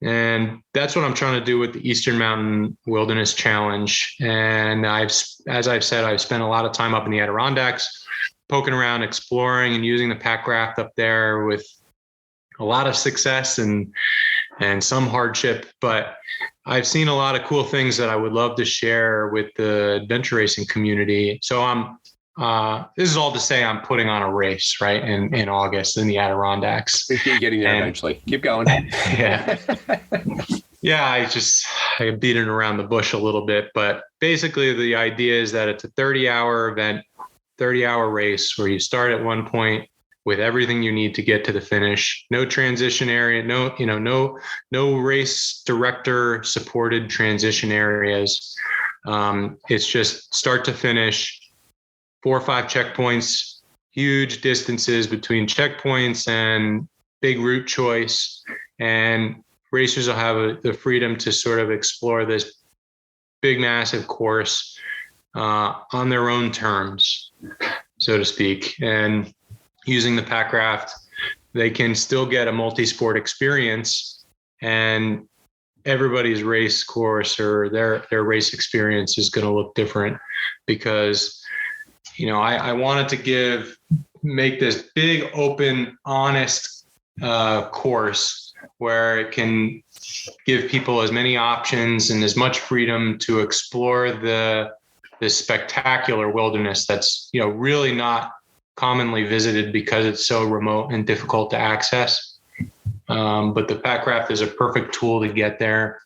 And that's what I'm trying to do with the Eastern Mountain Wilderness Challenge. And as I've said, I've spent a lot of time up in the Adirondacks, poking around, exploring, and using the pack raft up there with a lot of success and some hardship. But I've seen a lot of cool things that I would love to share with the adventure racing community. So this is all to say I'm putting on a race, right, in August in the Adirondacks. You're getting there eventually. Keep going. Yeah. Yeah, I beat it around the bush a little bit, but basically the idea is that it's a 30-hour event, 30-hour race where you start at one point with everything you need to get to the finish. No transition area, no race director supported transition areas. It's just start to finish, 4 or 5 checkpoints, huge distances between checkpoints and big route choice. And racers will have the freedom to sort of explore this big, massive course on their own terms, so to speak. And using the pack raft, they can still get a multi-sport experience and everybody's race course or their race experience is going to look different, because, I wanted to make this big, open, honest course where it can give people as many options and as much freedom to explore this spectacular wilderness that's, really not commonly visited because it's so remote and difficult to access. But the Packraft is a perfect tool to get there.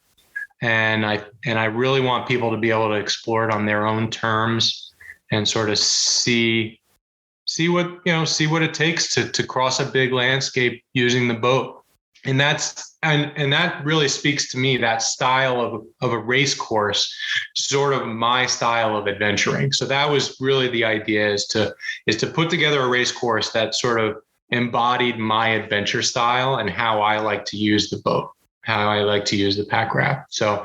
And I really want people to be able to explore it on their own terms and sort of see what it takes to cross a big landscape using the boat. And that really speaks to me, that style of a race course, sort of my style of adventuring. So that was really the idea, is to put together a race course that sort of embodied my adventure style and how I like to use the boat, how I like to use the Packraft. So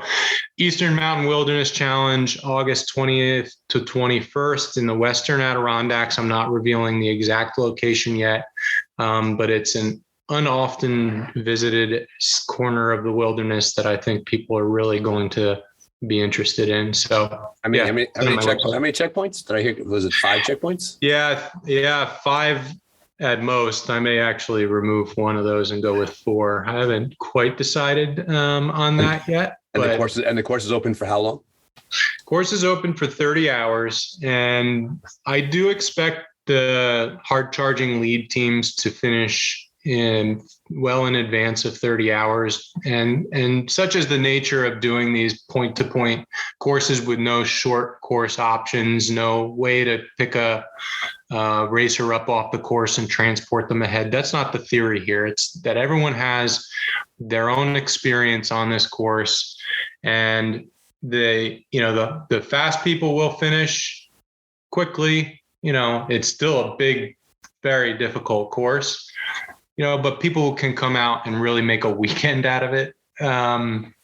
Eastern Mountain Wilderness Challenge, August 20th to 21st in the Western Adirondacks. I'm not revealing the exact location yet, but it's an unoften visited corner of the wilderness that I think people are really going to be interested in. So, how many checkpoints did I hear? Was it 5 checkpoints? Yeah, 5 at most. I may actually remove one of those and go with 4. I haven't quite decided on that yet. And the course is open for how long? Course is open for 30 hours, and I do expect the hard charging lead teams to finish well in advance of 30 hours. And such is the nature of doing these point to point courses with no short course options, no way to pick a racer up off the course and transport them ahead. That's not the theory here. It's that everyone has their own experience on this course, and the fast people will finish quickly. It's still a big, very difficult course, but people can come out and really make a weekend out of it. And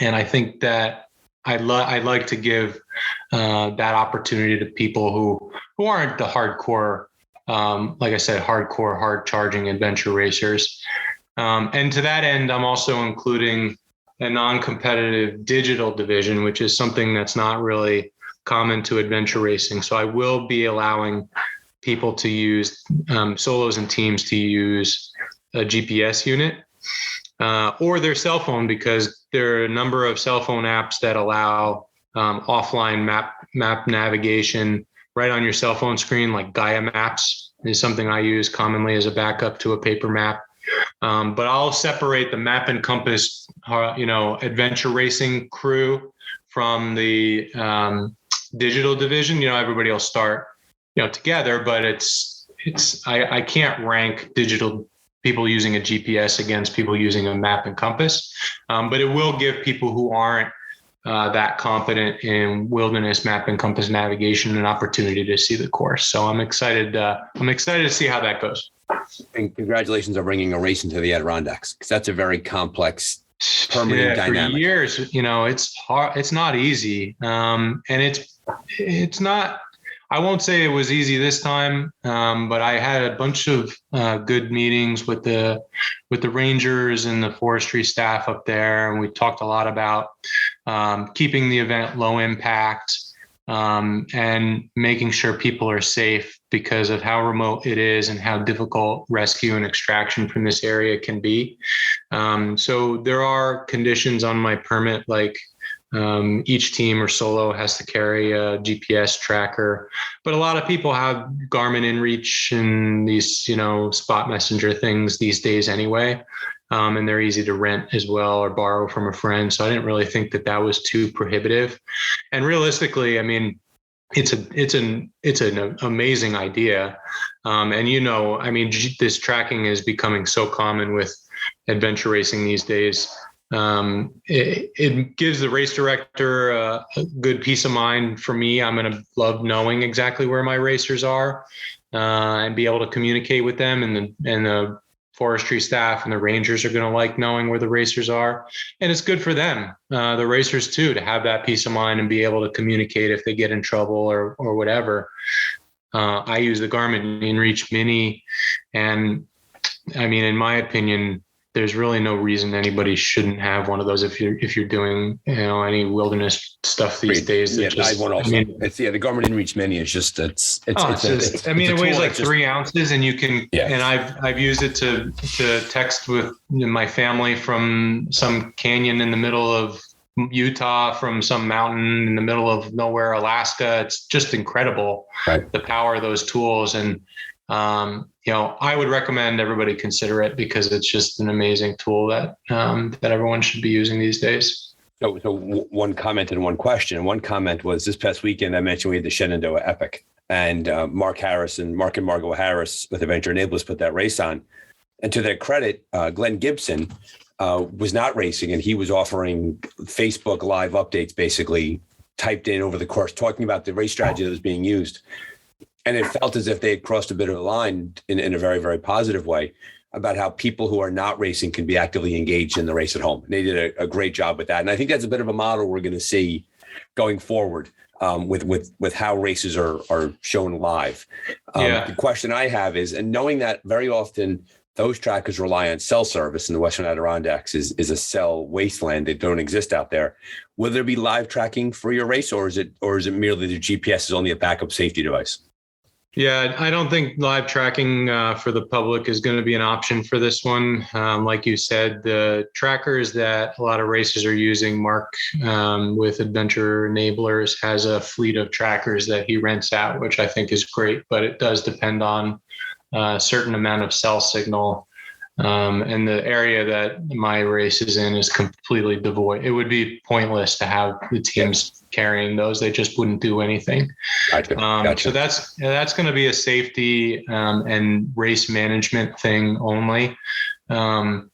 I think that I'd like to give that opportunity to people who aren't the hardcore, like I said, hardcore, hard charging adventure racers. And to that end, I'm also including a non-competitive digital division, which is something that's not really common to adventure racing. So I will be allowing people to use solos and teams to use a GPS unit or their cell phone, because there are a number of cell phone apps that allow offline map navigation right on your cell phone screen, like Gaia Maps is something I use commonly as a backup to a paper map. But I'll separate the map and compass, adventure racing crew from the digital division. Everybody will start, together, but I can't rank digital people using a GPS against people using a map and compass. But it will give people who aren't that confident in wilderness map and compass navigation an opportunity to see the course. So I'm excited to see how that goes. And congratulations on bringing a race into the Adirondacks, because that's a very complex permitting dynamic. For years, it's hard. It's not easy. And it's not, I won't say it was easy this time, but I had a bunch of good meetings with the rangers and the forestry staff up there, and we talked a lot about keeping the event low impact and making sure people are safe because of how remote it is and how difficult rescue and extraction from this area can be. So there are conditions on my permit, like each team or solo has to carry a GPS tracker, but a lot of people have Garmin InReach and these, spot messenger things these days anyway. And they're easy to rent as well or borrow from a friend. So I didn't really think that was too prohibitive. And realistically, I mean, it's an amazing idea. And this tracking is becoming so common with adventure racing these days. It gives the race director a good peace of mind. For me, I'm going to love knowing exactly where my racers are and be able to communicate with them, and the forestry staff and the rangers are going to like knowing where the racers are. And it's good for them, the racers too, to have that peace of mind and be able to communicate if they get in trouble or whatever. I use the Garmin InReach Mini, and I mean, in my opinion, there's really no reason anybody shouldn't have one of those if you're doing, any wilderness stuff these days. Yeah, I want also. The Garmin InReach Mini is just it weighs like 3 ounces, and you can. Yeah. And I've used it to text with my family from some canyon in the middle of Utah, from some mountain in the middle of nowhere, Alaska. It's just incredible, right? The power of those tools. And I would recommend everybody consider it, because it's just an amazing tool that everyone should be using these days. So one comment and one question. One comment was, this past weekend I mentioned we had the Shenandoah Epic, and Mark and Margot Harris with Adventure Enablers put that race on. And to their credit, Glenn Gibson was not racing, and he was offering Facebook Live updates, basically typed in over the course, talking about the race strategy that was being used. And it felt as if they had crossed a bit of a line in a very, very positive way about how people who are not racing can be actively engaged in the race at home. And they did a great job with that. And I think that's a bit of a model we're going to see going forward with how races are shown live. The question I have is, and knowing that very often those trackers rely on cell service in the Western Adirondacks is a cell wasteland. They don't exist out there. Will there be live tracking for your race, or is it merely the GPS is only a backup safety device? Yeah, I don't think live tracking for the public is going to be an option for this one. Like you said, the trackers that a lot of racers are using, Mark with Adventure Enablers has a fleet of trackers that he rents out, which I think is great, but it does depend on a certain amount of cell signal. And the area that my race is in is completely devoid. It would be pointless to have the teams carrying those. They just wouldn't do anything. Gotcha. So that's going to be a safety and race management thing only. And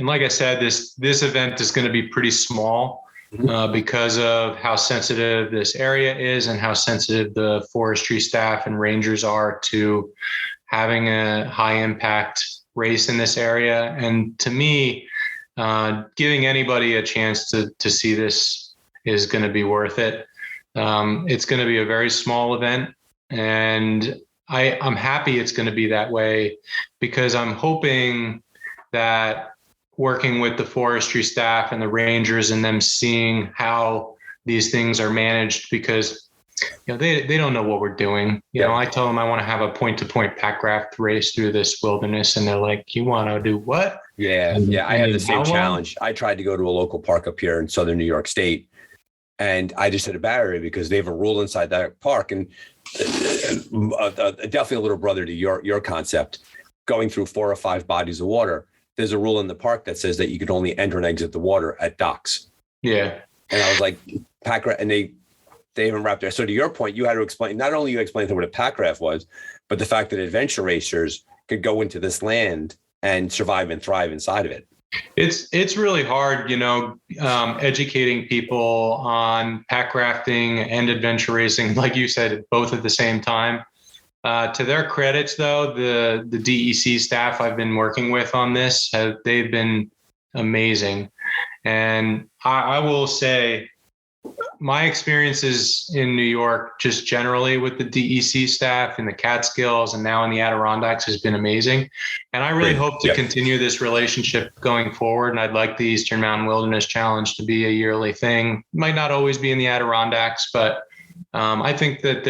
like I said, this event is going to be pretty small because of how sensitive this area is and how sensitive the forestry staff and rangers are to having a high impact race in this area. And to me, giving anybody a chance to see this is going to be worth it. It's going to be a very small event, and I'm happy it's going to be that way, because I'm hoping that working with the forestry staff and the rangers and them seeing how these things are managed, because they don't know what we're doing. I tell them I want to have a point-to-point packraft race through this wilderness, and they're like, "You want to do what?" Yeah. I had the same challenge. I tried to go to a local park up here in southern New York State, and I just hit a barrier because they have a rule inside that park, and definitely a little brother to your concept, going through 4 or 5 bodies of water. There's a rule in the park that says that you could only enter and exit the water at docks. Yeah. And I was like, packraft, and they haven't wrapped there. So to your point, you had to explain, not only you explained what a packraft was, but the fact that adventure racers could go into this land and survive and thrive inside of it. It's really hard, educating people on packrafting and adventure racing, like you said, both at the same time. To their credits, though, the DEC staff I've been working with on this, they've been amazing. And I will say, my experiences in New York, just generally with the DEC staff in the Catskills and now in the Adirondacks, has been amazing. And I really hope to continue this relationship going forward. And I'd like the Eastern Mountain Wilderness Challenge to be a yearly thing. Might not always be in the Adirondacks, but I think that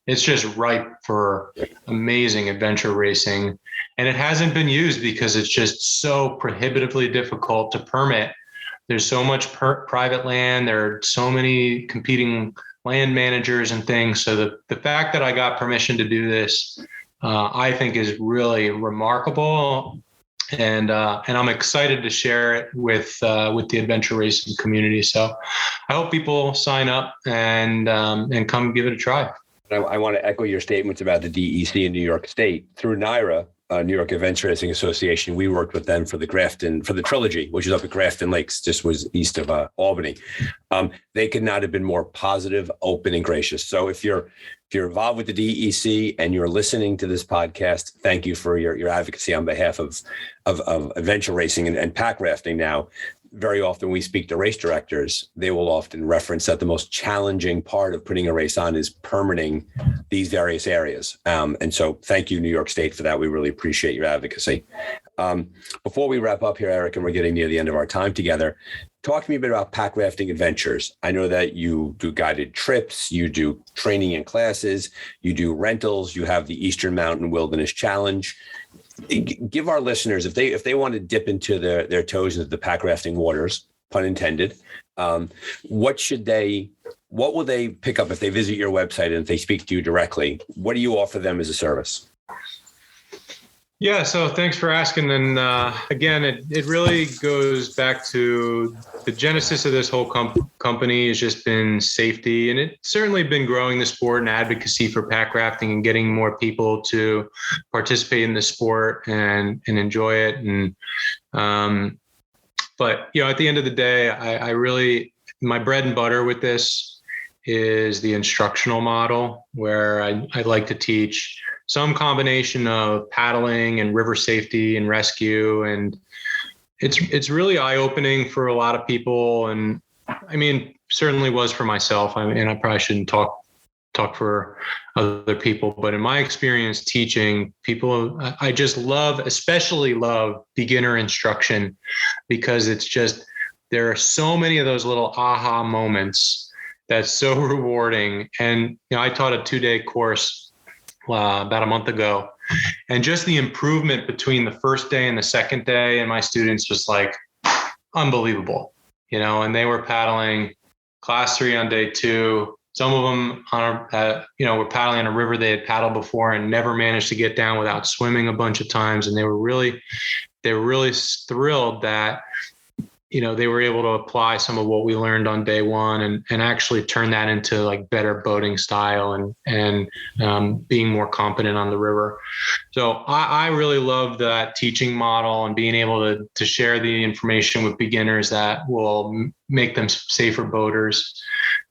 it's just ripe for amazing adventure racing. And it hasn't been used because it's just so prohibitively difficult to permit. There's so much private land. There are so many competing land managers and things. So the fact that I got permission to do this, I think is really remarkable. And I'm excited to share it with the adventure racing community. So I hope people sign up and come give it a try. I want to echo your statements about the DEC in New York State. Through NYRA, New York Adventure Racing Association, we worked with them for the trilogy, which is up at Grafton Lakes, just was east of Albany. They could not have been more positive, open, and gracious. So if you're involved with the DEC and you're listening to this podcast, thank you for your advocacy on behalf of adventure racing and pack rafting now. Very often we speak to race directors, they will often reference that the most challenging part of putting a race on is permitting these various areas. And so thank you, New York State, for that. We really appreciate your advocacy. Before we wrap up here, Eric, and we're getting near the end of our time together, talk to me a bit about Packrafting Adventures. I know that you do guided trips, you do training and classes, you do rentals, you have the Eastern Mountain Wilderness Challenge. Give our listeners, if they want to dip into their toes into the packrafting waters, pun intended, what will they pick up if they visit your website and if they speak to you directly? What do you offer them as a service? Yeah, so thanks for asking. And again, it really goes back to the genesis of this whole company has just been safety. And it's certainly been growing the sport and advocacy for packrafting and getting more people to participate in the sport and enjoy it. And but, at the end of the day, I really, my bread and butter with this is the instructional model where I like to teach some combination of paddling and river safety and rescue. And it's really eye-opening for a lot of people. And I mean, certainly was for myself. I probably shouldn't talk for other people, but in my experience teaching people, I just especially love beginner instruction because it's just, there are so many of those little aha moments that's so rewarding. And, I taught a 2-day course about a month ago, and just the improvement between the first day and the second day, and my students was like unbelievable, and they were paddling class 3 on day 2. Some of them were paddling on a river they had paddled before and never managed to get down without swimming a bunch of times. And they were really thrilled that, they were able to apply some of what we learned on day 1 and actually turn that into like better boating style and being more competent on the river. So I really love that teaching model and being able to share the information with beginners that will make them safer boaters.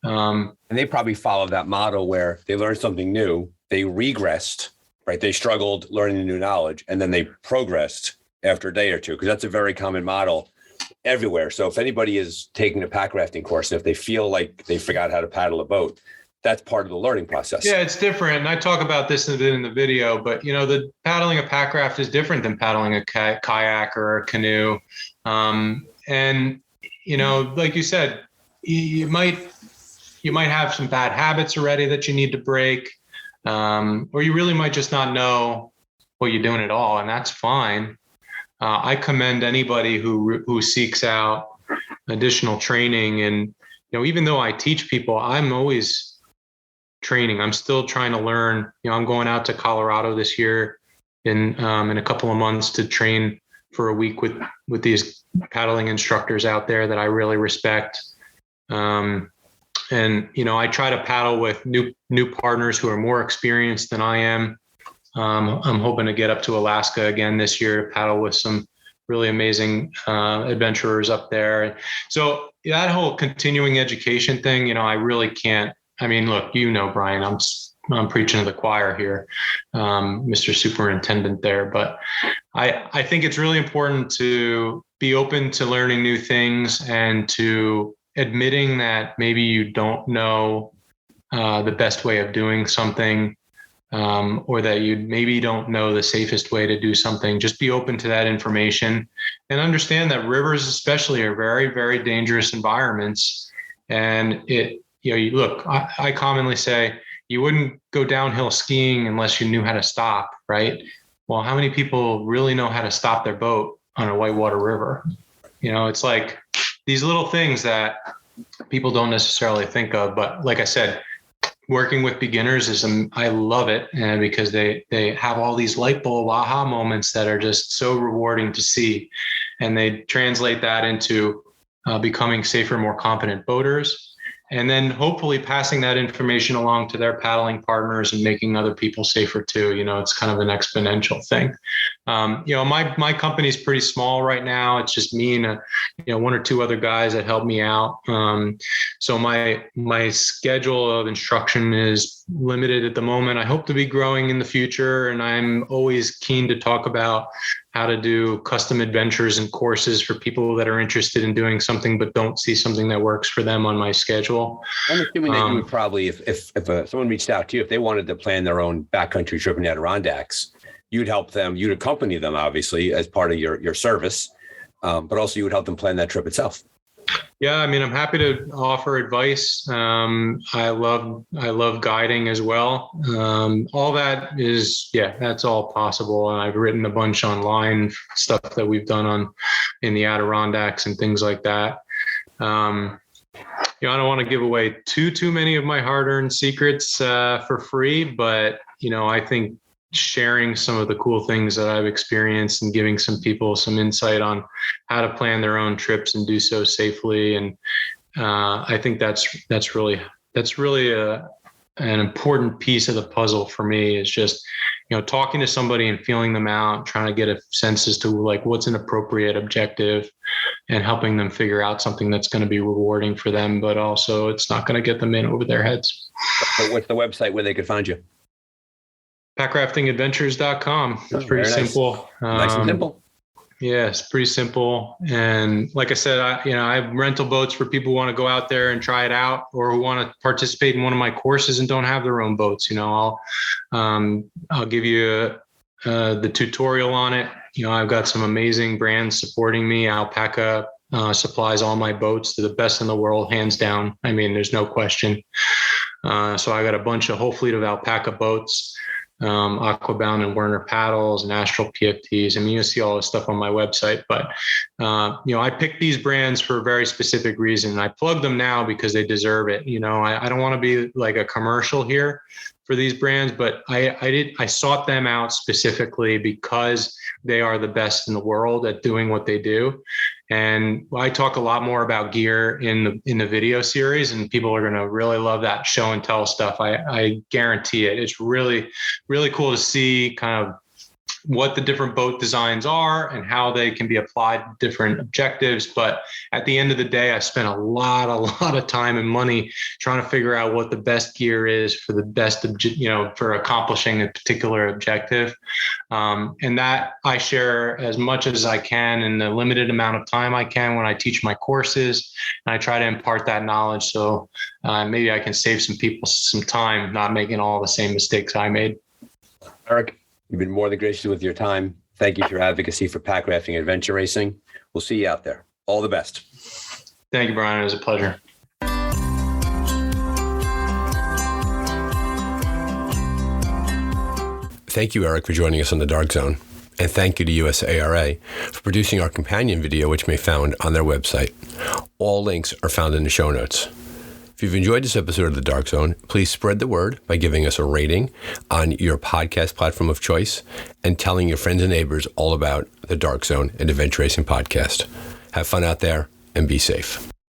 And they probably follow that model where they learned something new, they regressed, right? They struggled learning the new knowledge, and then they progressed after a day or two, because that's a very common model everywhere. So if anybody is taking a packrafting course, and if they feel like they forgot how to paddle a boat, that's part of the learning process. Yeah, it's different. And I talk about this in the video, but the paddling a packraft is different than paddling a kayak or a canoe. And like you said, you might have some bad habits already that you need to break, or you really might just not know what you're doing at all, and that's fine. I commend anybody who seeks out additional training. And even though I teach people, I'm always training. I'm still trying to learn. I'm going out to Colorado this year in a couple of months to train for a week with these paddling instructors out there that I really respect. And I try to paddle with new partners who are more experienced than I am. I'm hoping to get up to Alaska again this year to paddle with some really amazing adventurers up there. So that whole continuing education thing, I really can't. I mean, look, Brian, I'm preaching to the choir here, Mr. Superintendent there, but I think it's really important to be open to learning new things and to admitting that maybe you don't know the best way of doing something. Or that you maybe don't know the safest way to do something. Just be open to that information and understand that rivers especially are very, very dangerous environments. And I commonly say you wouldn't go downhill skiing unless you knew how to stop, right? Well, how many people really know how to stop their boat on a whitewater river? It's like these little things that people don't necessarily think of. But like I said, working with beginners I love it, and because they have all these light bulb aha moments that are just so rewarding to see, and they translate that into becoming safer, more confident boaters, and then hopefully passing that information along to their paddling partners and making other people safer too. It's kind of an exponential thing. My company's pretty small right now. It's just me and 1 or 2 other guys that help me out. So my schedule of instruction is limited at the moment. I hope to be growing in the future, and I'm always keen to talk about how to do custom adventures and courses for people that are interested in doing something but don't see something that works for them on my schedule. I'm assuming that you would probably, if someone reached out to you, if they wanted to plan their own backcountry trip in the Adirondacks, you'd help them, you'd accompany them, obviously, as part of your service, but also you would help them plan that trip itself. Yeah, I mean, I'm happy to offer advice. I love guiding as well. All that is, that's all possible. And I've written a bunch online, stuff that we've done in the Adirondacks and things like that. I don't want to give away too many of my hard-earned secrets for free, but I think sharing some of the cool things that I've experienced and giving some people some insight on how to plan their own trips and do so safely. And I think that's really an important piece of the puzzle for me, is just, talking to somebody and feeling them out, trying to get a sense as to like what's an appropriate objective, and helping them figure out something that's going to be rewarding for them, but also it's not going to get them in over their heads. What's the website where they could find you? Packraftingadventures.com. It's pretty simple. Nice and simple. Yeah, it's pretty simple. And like I said, I have rental boats for people who want to go out there and try it out, or who want to participate in one of my courses and don't have their own boats. I'll give you the tutorial on it. I've got some amazing brands supporting me. Alpaca supplies all my boats. They're the best in the world, hands down. I mean, there's no question. So I got a whole fleet of Alpaca boats. Aquabound and Werner paddles and Astral PFTs. I mean, you'll see all this stuff on my website, but I picked these brands for a very specific reason. I plug them now because they deserve it. I don't want to be like a commercial here for these brands, but I sought them out specifically because they are the best in the world at doing what they do. And I talk a lot more about gear in the video series, and people are going to really love that show and tell stuff. I guarantee it. It's really, really cool to see kind of what the different boat designs are and how they can be applied to different objectives. But at the end of the day, I spent a lot of time and money trying to figure out what the best gear is for the best, for accomplishing a particular objective. And that I share as much as I can in the limited amount of time I can when I teach my courses. And I try to impart that knowledge. So maybe I can save some people some time not making all the same mistakes I made. Eric, you've been more than gracious with your time. Thank you for your advocacy for packrafting and adventure racing. We'll see you out there. All the best. Thank you, Brian. It was a pleasure. Thank you, Eric, for joining us on The Dark Zone. And thank you to USARA for producing our companion video, which may be found on their website. All links are found in the show notes. If you've enjoyed this episode of The Dark Zone, please spread the word by giving us a rating on your podcast platform of choice and telling your friends and neighbors all about The Dark Zone and Adventure Racing Podcast. Have fun out there and be safe.